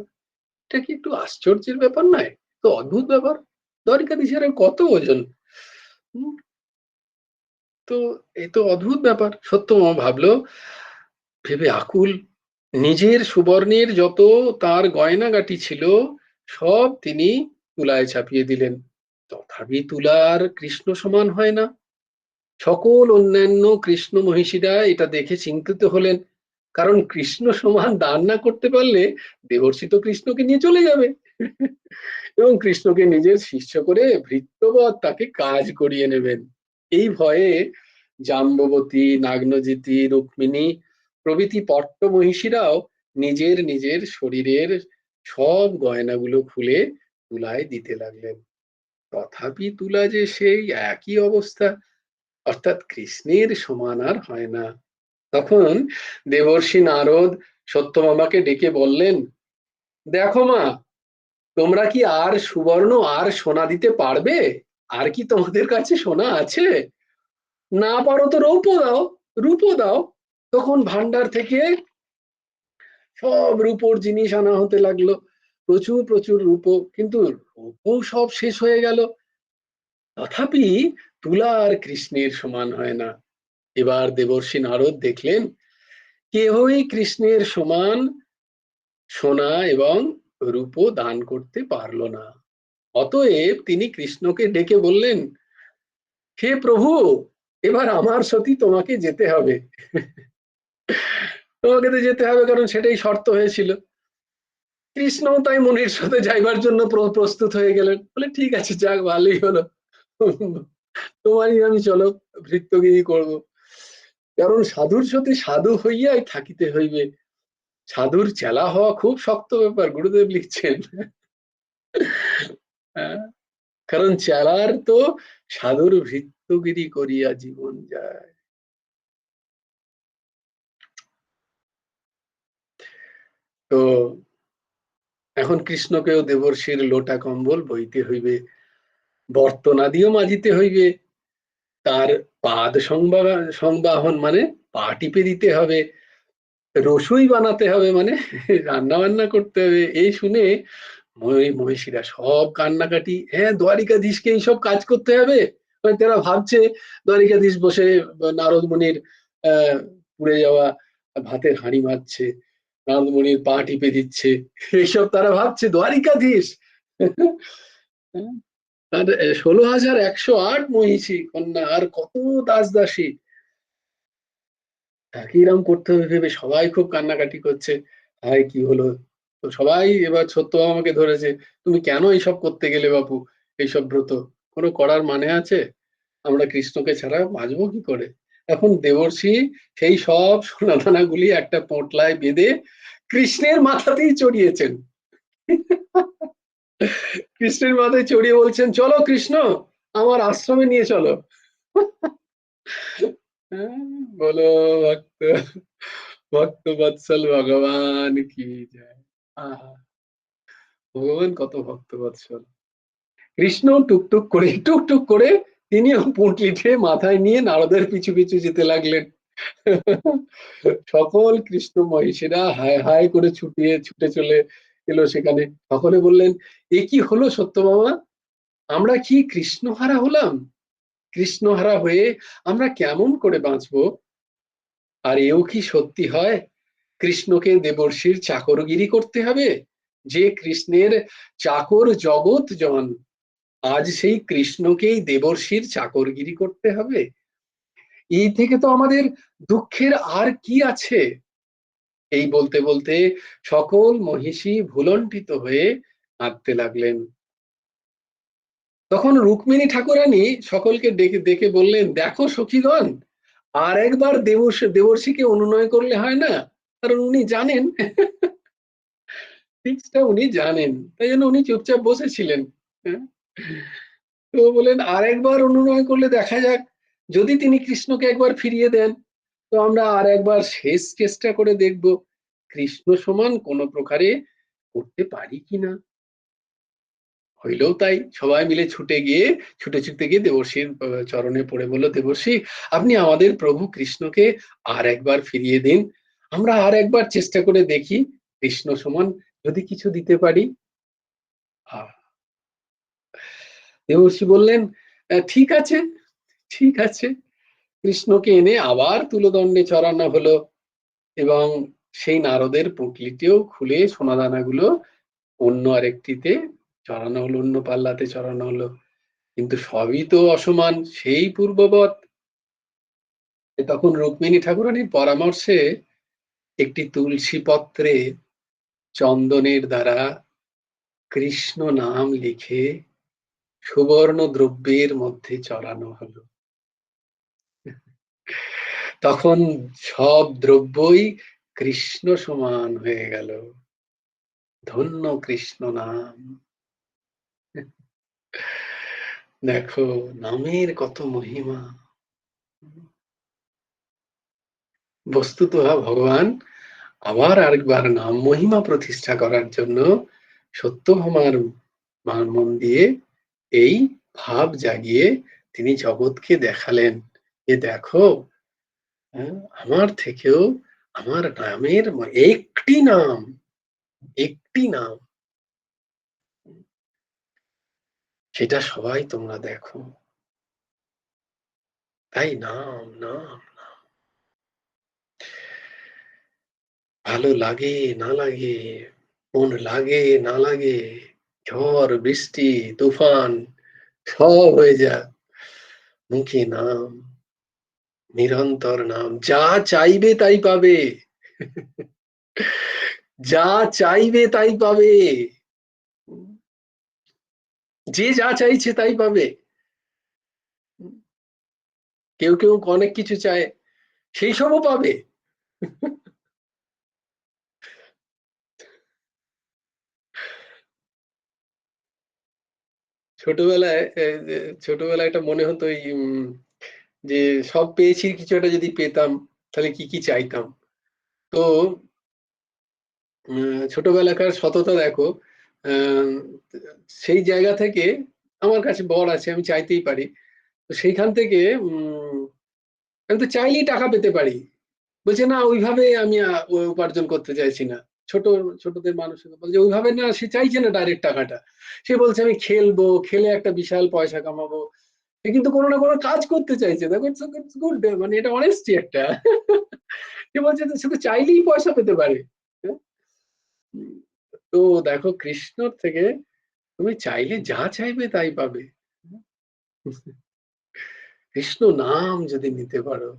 এটা কি একটু আশ্চর্যের ব্যাপার নয়? তো অদ্ভুত ব্যাপার। দ্বারিকাধীশের কত ওজন, তো এ তো অদ্ভুত ব্যাপার। সত্যভামা ভাবলো, ভেবে আকুল। নিজের সুবর্ণের যত তার গয়নাগাটি ছিল সব তিনি তুলায় চাপিয়ে দিলেন, তথাপি তুলার কৃষ্ণ সমান হয় না। সকল অন্যান্য কৃষ্ণ মহিষীরা এটা দেখে চিন্তিত হলেন, কারণ কৃষ্ণ সমান দান না করতে পারলে দেবর্ষি তো কৃষ্ণকে নিয়ে চলে যাবে এবং কৃষ্ণকে নিজের শিষ্য করে ভৃত্যবৎ তাকে কাজ করিয়ে নেবেন। এই ভয়ে জাম্ববতী, নাগ্নজিতি, রুক্মিণী প্রভৃতি পট্ট মহিষীরাও নিজের নিজের শরীরের সব গয়নাগুলো খুলে তুলায় দিতে লাগলেন। তথাপি তুলা যে সেই একই অবস্থা, অর্থাৎ কৃষ্ণের সমান আর হয় না। তখন দেবর্ষি নারদ সত্যভামাকে ডেকে বললেন, দেখো মা, তোমরা কি আর সুবর্ণ আর সোনা দিতে পারবে? আর কি তোমাদের কাছে সোনা আছে? না পারো তো রূপো দাও। তখন ভান্ডার থেকে সব রূপোর জিনিস আনা হতে লাগলো, প্রচুর প্রচুর রূপো, কিন্তু রূপো সব শেষ হয়ে গেল। তথাপি তুলা আর কৃষ্ণের সমান হয় না। এবার দেবর্ষি নারদ দেখলেন কেহই কৃষ্ণের সমান সোনা এবং রূপো দান করতে পারলো না। অতএব তিনি কৃষ্ণকে ডেকে বললেন, হে প্রভু, এবার আমার সতী তোমাকে যেতে হবে। তোমাকে তো যেতে হবে, কারণ সেটাই শর্ত হয়েছিল। কৃষ্ণ তাই মনির সাথে যাইবার জন্য প্রস্তুত হয়ে গেলেন। বলে ঠিক আছে, যাক, ভালোই হলো, তোমারই আমি চলো ভৃত্যগিরি করব। কারণ সাধুর সাথে সাধু হইয়াই থাকিতে হইবে। সাধুর চেলা হওয়া খুব শক্ত ব্যাপার, গুরুদেব লিখছেন। কারণ চেলার তো সাধুর ভৃত্যগিরি করিয়া জীবন যায়। তো এখন কৃষ্ণকেও দেবর্ষির লোটা কম্বল বইতে হইবে, বর্তনাদিও মাজিতে হইবে, তার পাদ সংবাহন মানে পা টিপে দিতে হবে, রসুই বানাতে হবে মানে রান্না বান্না করতে হবে। এই শুনে মহিষীরা সব কান্নাকাটি, হ্যাঁ, দ্বারিকাধীশকে এইসব কাজ করতে হবে। তারা ভাবছে দ্বারিকাধীশ বসে নারদ মুনির পুড়ে যাওয়া ভাতের হাঁড়ি মাজছে, নারদ মুনির পা টিপে দিচ্ছে, এইসব তারা ভাবছে দ্বারিকাধীশ। আর 16,108 মহিষী কন্যা আর কত দাস দাসী, তাকে এরকম করতে হবে ভেবে সবাই খুব কান্নাকাটি করছে। হায় কি হলো! তো সবাই এবার সত্যভামা আমাকে ধরেছে, তুমি কেন এইসব করতে গেলে বাপু? এইসব ব্রত কোনো করার মানে আছে? আমরা কৃষ্ণকে ছাড়া বাঁচবো কি করে? এখন দেবর্ষি সেই সব সোনাদানা গুলি একটা পোটলায় বেঁধে কৃষ্ণের মাথাতেই চড়িয়েছেন। কৃষ্ণের মাথায় চড়িয়ে বলছেন, চলো কৃষ্ণ, আমার আশ্রমে নিয়ে চলো। বলো ভক্ত ভক্ত বৎসল ভগবান কি যায়। আহা, ভগবান কত ভক্ত বৎসল। কৃষ্ণ টুকটুক করে তিনিও পুঁটলিতে মাথায় নিয়ে নারদের পিছু পিছু যেতে লাগলেন। সকল কৃষ্ণ মহিষীরা হায় হায় করে ছুটে চলে এলো সেখানে। সকলে বললেন, এ কি হলো সত্যভামা? আমরা কি কৃষ্ণহারা হলাম? কৃষ্ণহারা হয়ে আমরা কেমন করে বাঁচবো? আর এও কি সত্যি হয়? কৃষ্ণকে দেবর্ষির চাকরগিরি করতে হবে? যে কৃষ্ণের চাকর জগৎ জন, আজ সেই কৃষ্ণকেই দেবর্ষির চাকরগিরি করতে হবে? এই থেকে তো আমাদের দুঃখের আর কি আছে? এই বলতে বলতে সকল মহিষী ভুলণ্ঠিত হয়ে কাঁদতে লাগলেন। তখন রুক্মিণী ঠাকুরানী সকলকে ডেকে বললেন, দেখো সখীগণ, আর একবার দেবর্ষিকে অনুনয় করলে হয় না? কারণ উনি জানেন, ফিক্সটা উনি জানেন, তাই জন্য উনি চুপচাপ বসেছিলেন। তো বলেন, আর একবার অনুনয় করলে দেখা যাক, যদি তিনি কৃষ্ণকে একবার ফিরিয়ে দেন, তো আমরা আর একবার শেষ চেষ্টা করে দেখব কৃষ্ণ সমান কোন প্রকারে করতে পারি কিনা। হইলেও তাই, সবাই মিলে ছুটে গিয়ে দেবর্ষির চরণে পড়ে বলল, দেবর্ষি, আপনি আমাদের প্রভু কৃষ্ণকে আর একবার ফিরিয়ে দিন, আমরা আর একবার চেষ্টা করে দেখি কৃষ্ণ সমান যদি কিছু দিতে পারি। দেবর্ষি বললেন, ঠিক আছে, ঠিক আছে। কৃষ্ণকে এনে আবার তুলোদণ্ডে চড়ানো হলো এবং সেই নারদের পুঁটলিটিও খুলে সোনাদানাগুলো অন্য আরেকটিতে চড়ানো হলো, অন্য পাল্লাতে চড়ানো হলো। কিন্তু সবই তো অসমান, সেই পূর্ববৎ। তখন রুক্মিণী ঠাকুরানীর পরামর্শে একটি তুলসী পত্রে চন্দনের দ্বারা কৃষ্ণ নাম লিখে সুবর্ণ দ্রব্যের মধ্যে চড়ানো হলো। তখন সব দ্রব্যই কৃষ্ণ সমান হয়ে গেল। ধন্য কৃষ্ণ নাম। দেখো নামের কত মহিমা। বস্তুত ভগবান আবার আরেকবার নাম মহিমা প্রতিষ্ঠা করার জন্য সত্যভামার মন দিয়ে এই ভাব জাগিয়ে তিনি জগৎকে দেখালেন এ দেখো, আমার থেকেও আমার নামের একটি নাম, একটি নাম, সেটা সবাই তোমরা দেখো। তাই নাম নাম ভালো লাগে না লাগে, মন লাগে না লাগে, ঝড় বৃষ্টি তুফান সব হয়ে যাক, মুখে নাম, নিরন্তর নাম। যা চাইবে তাই পাবে, যা চাইবে তাই পাবে, যে যা চাইছে তাই পাবে। কেউ কেউ অনেক কিছু চায়, সেই সবও পাবে। ছোটবেলায় ছোটবেলায় এটা মনে হতো যে সব পেয়েছি, কিছু একটা যদি পেতাম তাহলে কি কি চাইতাম। তো ছোটবেলাকার সততা দেখো, আহ, সেই জায়গা থেকে আমার কাছে বর আছে, আমি চাইতেই পারি। তো সেইখান থেকে আমি তো চাইলেই টাকা পেতে পারি। বলছে না, ওইভাবে আমি উপার্জন করতে চাইছি না। ছোট ছোটদের মানুষ বলছে ওইভাবে না, সে চাইছে না ডাইরেক্ট টাকাটা। সে বলছে আমি খেলবো, খেলে একটা বিশাল পয়সা কামাবো। সে কিন্তু কোনো না কোনো কাজ করতে চাইছে। দেখো, ইটস গুড, মানে এটা অনেস্টি একটা। সে বলছে যে শুধু চাইলেই পয়সা পেতে পারে। হ্যাঁ? তো দেখো, কৃষ্ণর থেকে তুমি চাইলে যা চাইবে তাই পাবে। কৃষ্ণ নাম যদি নিতে পারো,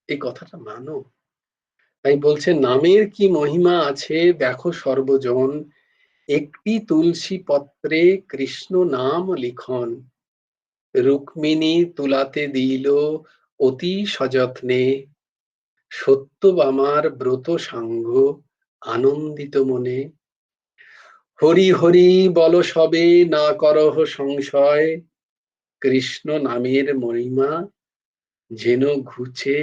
এই কথাটা মানো। তাই বলছে নামের কি মহিমা আছে দেখো সর্বজন, একটি তুলসী পত্রে কৃষ্ণ নাম লিখন, রুক্মিণী তুলাতে দিল অতি সযত্নে, সত্যভামার ব্রত সাঙ্গ আনন্দিত মনে, হরি হরি বল সবে না করহ সংশয়, কৃষ্ণ নামের মহিমা যেন ঘুচে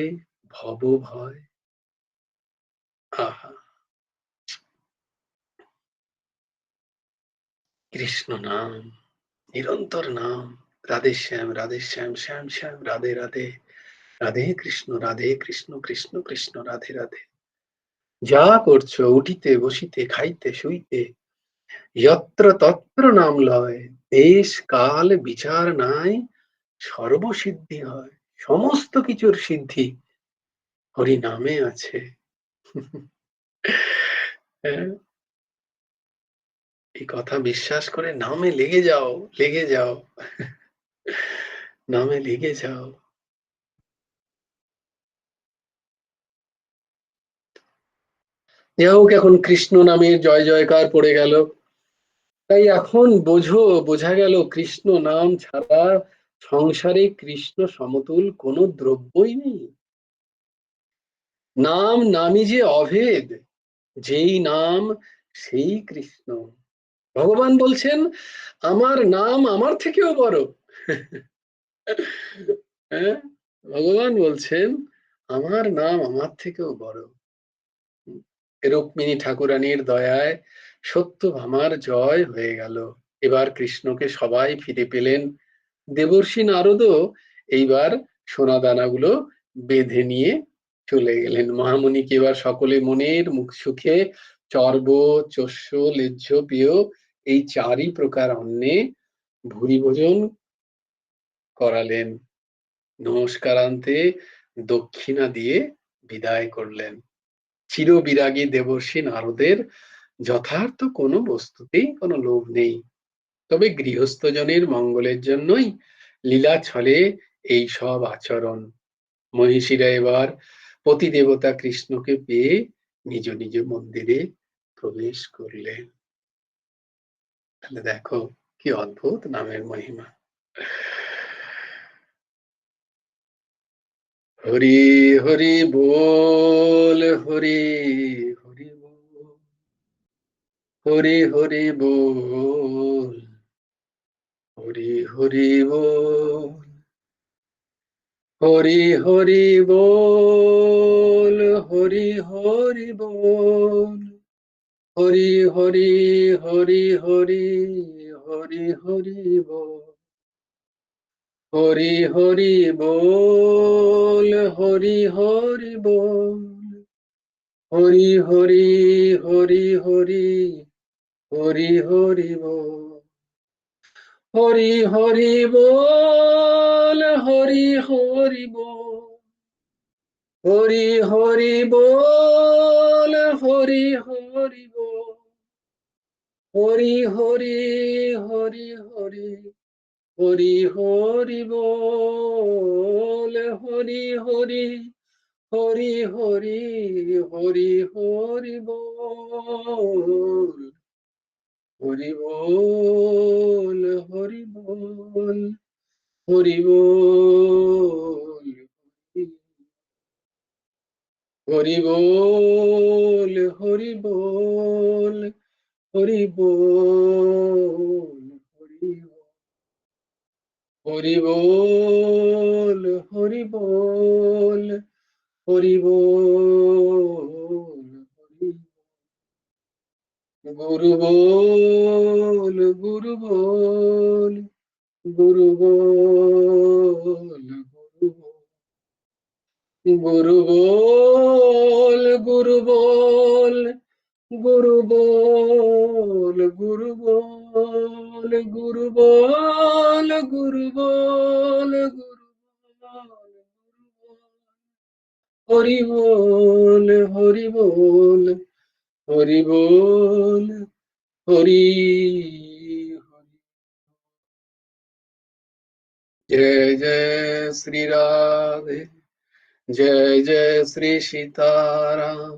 ভব ভয়। আহা, কৃষ্ণ নাম, নিরন্তর নাম, রাধে শ্যাম রাধে শ্যাম, শ্যাম শ্যাম রাধে রাধে, রাধে কৃষ্ণ কৃষ্ণ কৃষ্ণ রাধে রাধে। যা করছো, উঠিতে বসিতে খাইতে শুইতে, যত্র তত্র নাম লয়, দেশ কাল বিচার নাই, সর্বসিদ্ধি হয়। সমস্ত কিছুর সিদ্ধি হরি নামে আছে। হ্যাঁ, এই কথা বিশ্বাস করে নামে লেগে যাও, লেগে যাও, নামে লেগে যাও। যাই হোক, এখন কৃষ্ণ নামের জয় জয়কার পড়ে গেল। তাই এখন বোঝা গেল কৃষ্ণ নাম ছাড়া সংসারে কৃষ্ণ সমতুল কোনো দ্রব্যই নেই। নাম নামই যে অভেদ, যেই নাম সেই কৃষ্ণ। ভগবান বলছেন আমার নাম আমার থেকেও বড়। হ্যাঁ, ভগবান বলছেন আমার নাম আমার থেকেও বড়। রুক্মিণী ঠাকুরানীর দয়ায় সত্যভামার জয় হয়ে গেল। এবার কৃষ্ণকে সবাই ফিরে পেলেন। দেবর্ষি নারদও এইবার সোনা দানাগুলো বেঁধে নিয়ে চলে গেলেন। মহামুনিকে এবার সকলে মনের মুখ সুখে চর্ব, চস্য, লেহ্য, পেয় এই চারই প্রকার অন্নে ভুরি ভোজন করালেন। নমস্কারান্তে দক্ষিণা দিয়ে বিদায় করলেন। চিরবিরাগী দেবর্ষি নারদের যথার্থ কোনো বস্তুতেই কোনো লোভ নেই, তবে গৃহস্থজনের মঙ্গলের জন্যই লীলা ছলে এই সব আচরণ। মহিষীরা এবার পতিদেবতা কৃষ্ণকে পেয়ে নিজ নিজ মন্দিরে প্রবেশ করলেন। তাহলে দেখো কি অদ্ভুত নামের মহিমা। হরি হরি বল, হরি হরি বল, হরি হরি বল, হরি হরি বল, হরি হরি বল, হরি হরি বল, হরি হরি হরি হরি হরি হরি বল, হরি হরি বল, হরি হরি বল, হরি হরি হরি হরি হরি হরি বল, হরি হরি বল, হরি হরি বল, হরি হরি বল, হরি হরি বল, হরি হরি হরি হরি হরি হরি বল, হরি হরি হরি হরি হরি হরি বল, হরি বল, হরি বল, হরি বল, হরি বল, হরি বল, হরি বল, হরি বল, হরি বল, হরি বল, গুরু বল, গুরু বল, গুরু বল, গুরু বল, গুরু বল, গুরু বল, গুরু বল, গুরু বল, গুরু বল, গুরু বল, হরি বল, হরি বল, হরি বল, হরি হরি। জয় জয় শ্রী রাধে, জয় জয় শ্রী সীতারাম,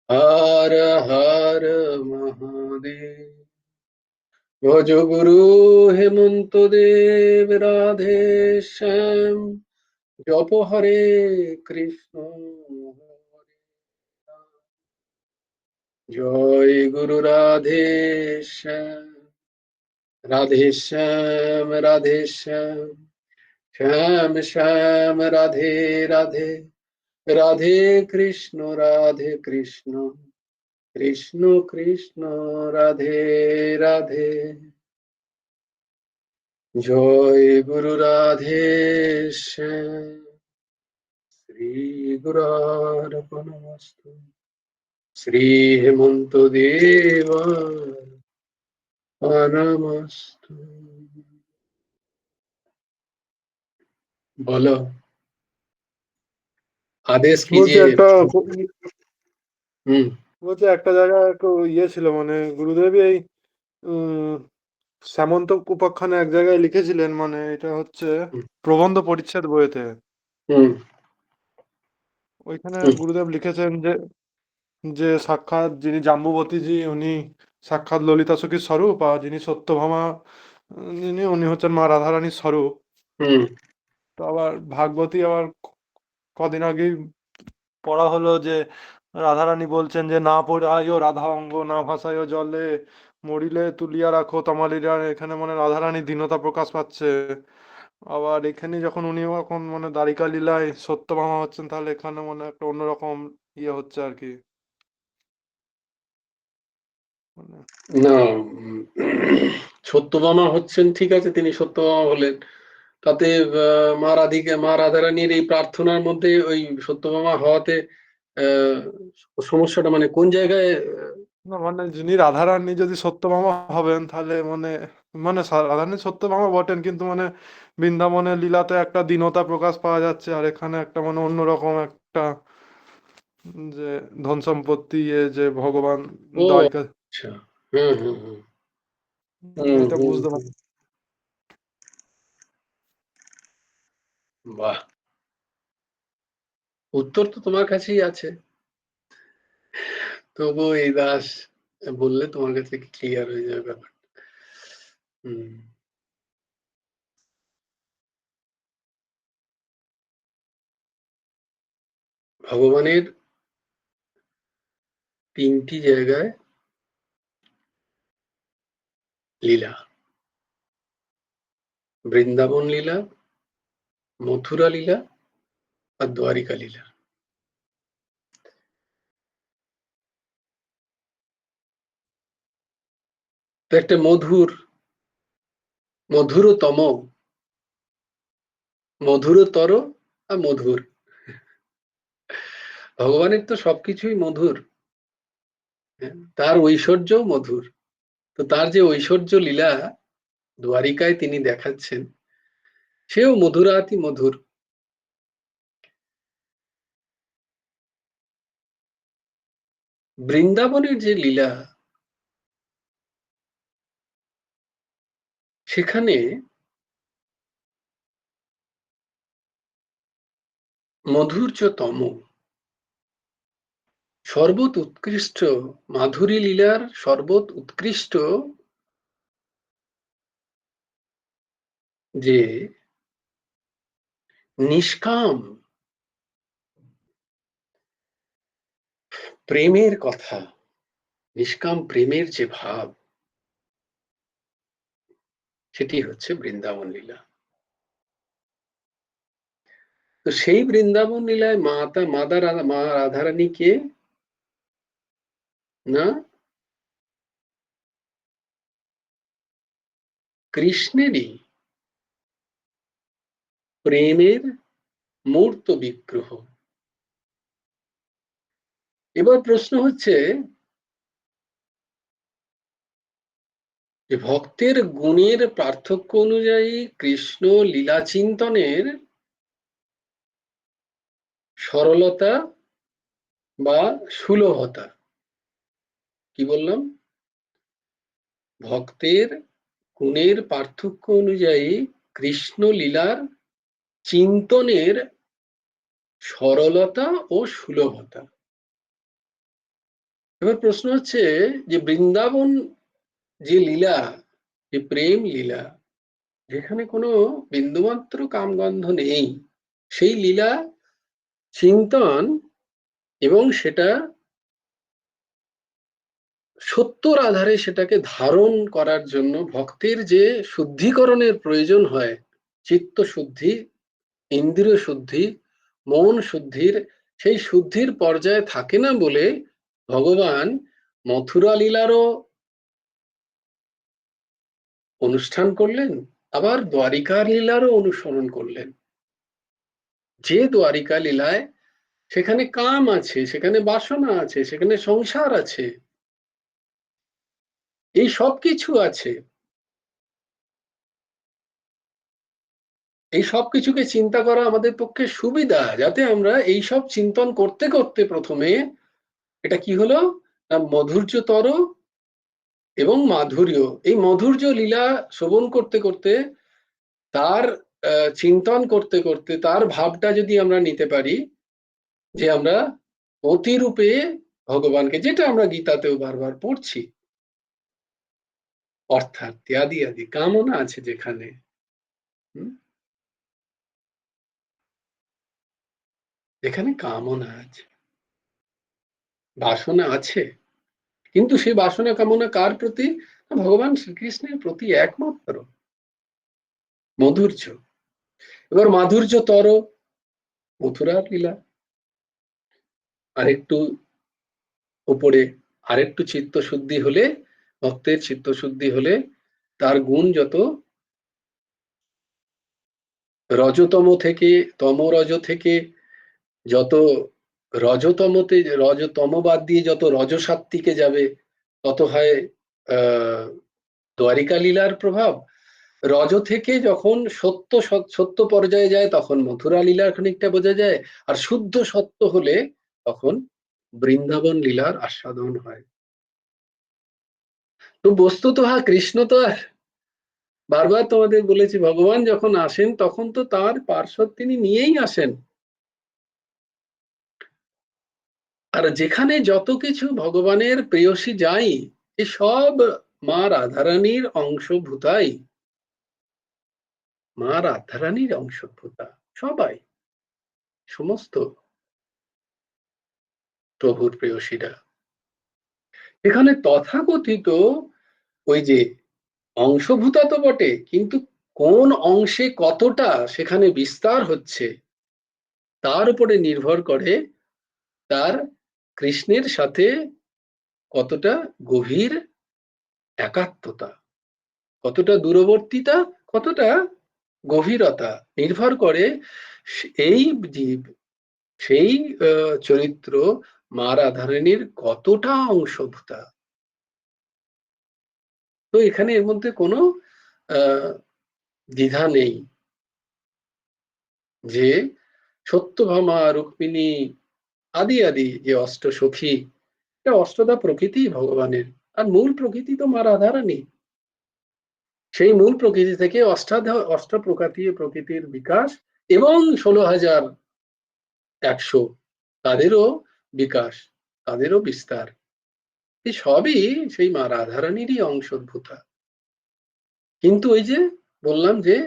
হর হর মহাদেব। ভজ গুরু হেমন্ত দেব রাধে শ্যাম, জপ হরে কৃষ্ণ হরে রাম। জয় গুরু রাধে শ্যাম, রাধে শ্যাম, রাধে শ্যাম, শ্যাম শ্যাম, রাধে রাধে, রাধে কৃষ্ণ, রাধে কৃষ্ণ, কৃষ্ণ কৃষ্ণ, রাধে রাধে। জয় গুরু রাধে শ্যাম, শ্রী গুরার্পণমস্তু, শ্রী হেমন্ত দেবার্পণমস্তু। বলো, আদেশ বলছি কিজিয়ে। একটা হুম বলছি একটা জায়গায় একটু ইয়ে ছিল মানে গুরুদেবই এই উম, সামন্ত উপাখ্যানে এক জায়গায় লিখেছিলেন মানে এটা হচ্ছে হুম প্রবন্ধ পরিচ্ছেদ বইতে। হুম ওইখানে হুম গুরুদেব লিখেছেন যে যে সাক্ষাৎ যিনি জাম্বুবতীজি উনি সাক্ষাৎ ললিতা সখীর স্বরূপ, আর যিনি সত্যভামা উনি হচ্ছেন মা রাধারানীর স্বরূপ। হুম তো আবার ভাগবতী আবার কদিন আগেই পড়া হলো যে রাধারানী বলছেন যে না পড়ায়ও রাধা অঙ্গ, না ভাসায়ও জলে, মরিলে তুলিয়া রাখো তমালিরা। এখানে মানে রাধারানী দীনতা প্রকাশ পাচ্ছে। আবার এখানে যখন উনি এখন মানে দ্বারিকা লীলায় সত্যভামা হচ্ছেন, তাহলে এখানে মানে একটা অন্যরকম ইয়ে হচ্ছে আর কি মানে। না, সত্যভামা হচ্ছেন ঠিক আছে, তিনি সত্যভামা হলেন, তাতে মা রাধারানীর এই প্রার্থনার মধ্যে ওই সত্যভামা হওয়াতে আহ সমস্যাটা মানে কোন জায়গায়? না মানে যিনি রাধারানী যদি সত্যভামা হবেন তাহলে মানে মানে রাধারানী সত্যভামা বটেন, কিন্তু মানে বৃন্দাবনের লীলাতে একটা দীনতা প্রকাশ পাওয়া যাচ্ছে, আর এখানে একটা মানে অন্যরকম একটা যে ধন সম্পত্তি যে ভগবান ও দ্বারিকা। আচ্ছা, হুম হুম হুম হুম এটা হুম বুঝতে হুম। পারি। বাহ, উত্তর তো তোমার কাছেই আছে, তবু এই দাস বললে তোমার কাছে ক্লিয়ার হয়ে যাবে ব্যাপার। হুম ভগবানের তিনটি জায়গায় লীলা, বৃন্দাবন লীলা, মথুরা লীলা আর দ্বারিকা লীলা। তো একটা মধুরতম মধুরতর আর মধুর। ভগবানের তো সবকিছুই মধুর, তার ঐশ্বর্যও মধুর। তো তার যে ঐশ্বর্য লীলা দ্বারিকায় তিনি দেখাচ্ছেন, সেও মধুরাতি মধুর। বৃন্দাবনের যে লীলা, সেখানে মধুর্যতম সর্বত উৎকৃষ্ট, মাধুরী লীলার সর্বত উৎকৃষ্ট যে নিষ্কাম প্রেমের কথা, নিষ্কাম প্রেমের যে ভাব, সেটি হচ্ছে বৃন্দাবন লীলা। তো সেই বৃন্দাবন লীলায় মা রাধারানী কে না, কৃষ্ণেরই প্রেমের মূর্ত বিগ্রহ। এবার প্রশ্ন হচ্ছে যে ভক্তের গুণের পার্থক্য অনুযায়ী কৃষ্ণ লীলা চিন্তনের সরলতা বা সুলভতা, কি বললাম, ভক্তের গুণের পার্থক্য অনুযায়ী কৃষ্ণ লীলার চিন্তনের সরলতা ও সুলভতা। এবার প্রশ্ন হচ্ছে যে বৃন্দাবন যে লীলা, যে প্রেম লীলা, যেখানে কোনো বিন্দুমাত্র কামগন্ধ নেই, সেই লীলা চিন্তন এবং সেটা সত্যর আধারে সেটাকে ধারণ করার জন্য ভক্তের যে শুদ্ধিকরণের প্রয়োজন হয়, চিত্ত শুদ্ধি, ইন্দ্রিয় শুদ্ধি, মন শুদ্ধির, সেই শুদ্ধির পর্যায়ে থাকে না বলে ভগবান মথুরা লীলারও অনুষ্ঠান করলেন, আবার দ্বারিকার লীলারও অনুসরণ করলেন। যে দ্বারিকা লীলায় সেখানে কাম আছে, সেখানে বাসনা আছে, সেখানে সংসার আছে, এই সব কিছু আছে। এই সব কিছুকে চিন্তা করা আমাদের পক্ষে সুবিধা, যাতে আমরা এই সব চিন্তন করতে করতে প্রথমে এটা কি হলো না, মধুর্যতর এবং মাধুর্য, এই মধুর্য লীলা শ্রবণ করতে করতে, তার চিন্তন করতে করতে তার ভাবটা যদি আমরা নিতে পারি যে আমরা অতিরূপে ভগবানকে, যেটা আমরা গীতাতেও বারবার পড়ছি, অর্থাৎ ত্যাদি আদি কামনা আছে যেখানে, যেখানে কামনা আছে, বাসনা আছে, কিন্তু সেই বাসনা কামনা কার প্রতি? ভগবান শ্রীকৃষ্ণের প্রতি একমাত্র। মধুর্য, এবার মাধুর্যতর মথুরার লীলা, আরেকটু উপরে, আরেকটু চিত্তশুদ্ধি হলে, ভক্তের চিত্তশুদ্ধি হলে, তার গুণ যত রজতম থেকে, তমরজ থেকে যত রজতমতে, রজতম বাদ দিয়ে যত রজসাত্ত্বিকে যাবে, তত হয় দ্বারিকা লীলার প্রভাব। রজ থেকে যখন সত্য পর্যায়ে যায়, তখন মথুরা লীলার খানিকটা বোঝা যায়, আর শুদ্ধ সত্য হলে তখন বৃন্দাবন লীলার আস্বাদন হয়। তো বস্তুত কৃষ্ণ তো, আর বারবার তোমাদের বলেছি, ভগবান যখন আসেন তখন তো তার পার্শ্বদ তিনি নিয়েই আসেন। আর যেখানে যত কিছু ভগবানের প্রেয়সী যাই, সব মা রাধারানীর অংশভূতাই, মা রাধারানীর অংশভূতা সবাই, সমস্ত প্রভুর প্রেয়সীরা। এখানে তথাকথিত ওই যে অংশভূতা তো বটে, কিন্তু কোন অংশে কতটা সেখানে বিস্তার হচ্ছে তার উপরে নির্ভর করে তার কৃষ্ণের সাথে কতটা গভীর একাত্মতা, কতটা দূরবর্তিতা, কতটা গভীরতা নির্ভর করে এই জীব সেই চরিত্র মা রাধারানীর কতটা অংশভূতা। তো এখানে এর মধ্যে কোনো দ্বিধা নেই যে সত্যভামা, রুক্মিণী আদি আদি যে অষ্টসখী, এটা অষ্টদা প্রকৃতি ভগবানের, আর মূল প্রকৃতি তো মা রাধারানী। সেই মূল প্রকৃতি থেকে অষ্ট প্রকৃতির বিকাশ এবং 16,100 তাদেরও বিকাশ, তাদেরও বিস্তার, এই সবই সেই মা রাধারানীরই অংশভূতা। কিন্তু ওই যে বললাম যে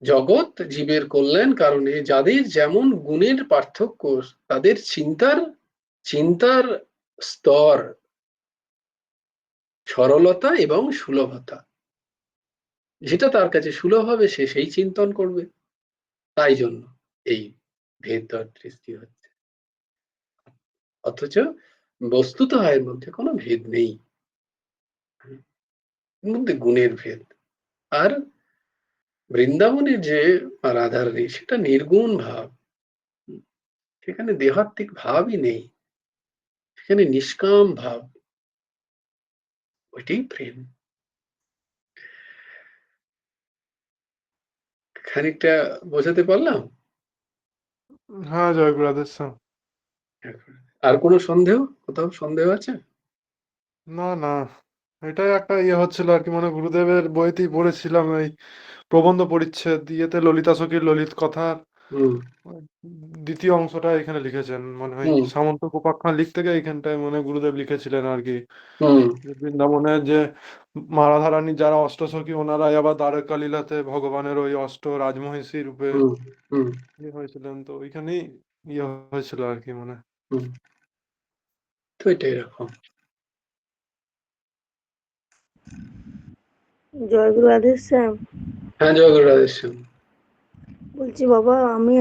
জগৎ জীবের কল্যাণ কারণে যাদের যেমন গুণের পার্থক্য, তাদের চিন্তার স্তর, সরলতা এবং সুলভতা, যেটা তার কাছে সুলভ হবে সে সেই চিন্তন করবে। তাই জন্য এই ভেদ সৃষ্টি হচ্ছে, অথচ বস্তুত এর মধ্যে কোনো ভেদ নেই, এর মধ্যে গুণের ভেদ। আর বৃন্দাবনের যে রাধারানী, সেটা নির্গুণ ভাব, সেখানে দেহাত্মিক ভাবই নেই, সেখানে নিষ্কাম ভাব, ওইটাই প্রেম। খানিকটা বোঝাতে পারলাম? হ্যাঁ, জয়গুরু রাধেশ্যাম। আর কোনো সন্দেহ, কোথাও সন্দেহ আছে? না না, এটাই একটা হচ্ছিল আর কি, মানে গুরুদেবের বইতেই পড়েছিলাম এই প্রবন্ধ পরিচ্ছেদ ইয়েতে ললিতা সখীর ললিত কথার হুম দ্বিতীয় অংশটা এখানে লিখেছেন, মনে হয় হুম সামন্ত উপাখ্যান লিখতে গিয়ে এইখানটায় মনে হয় গুরুদেব লিখেছিলেন আর কি, হুম যে বৃন্দাবনের যে মা রাধারানী যারা অষ্টসখী, ওনারাই আবার দ্বারকা লীলাতে ভগবানের ওই অষ্ট রাজমহিষী রূপে হুম হুম হয়েছিলেন, তো ওইখানেই হয়েছিল আর কি মানে। হুম তো এটা এরকম। জয়গুরু রাধেশ্যাম। হ্যাঁ, জয় গুরু রাধেশ্যাম। বলছি বাবা, আমি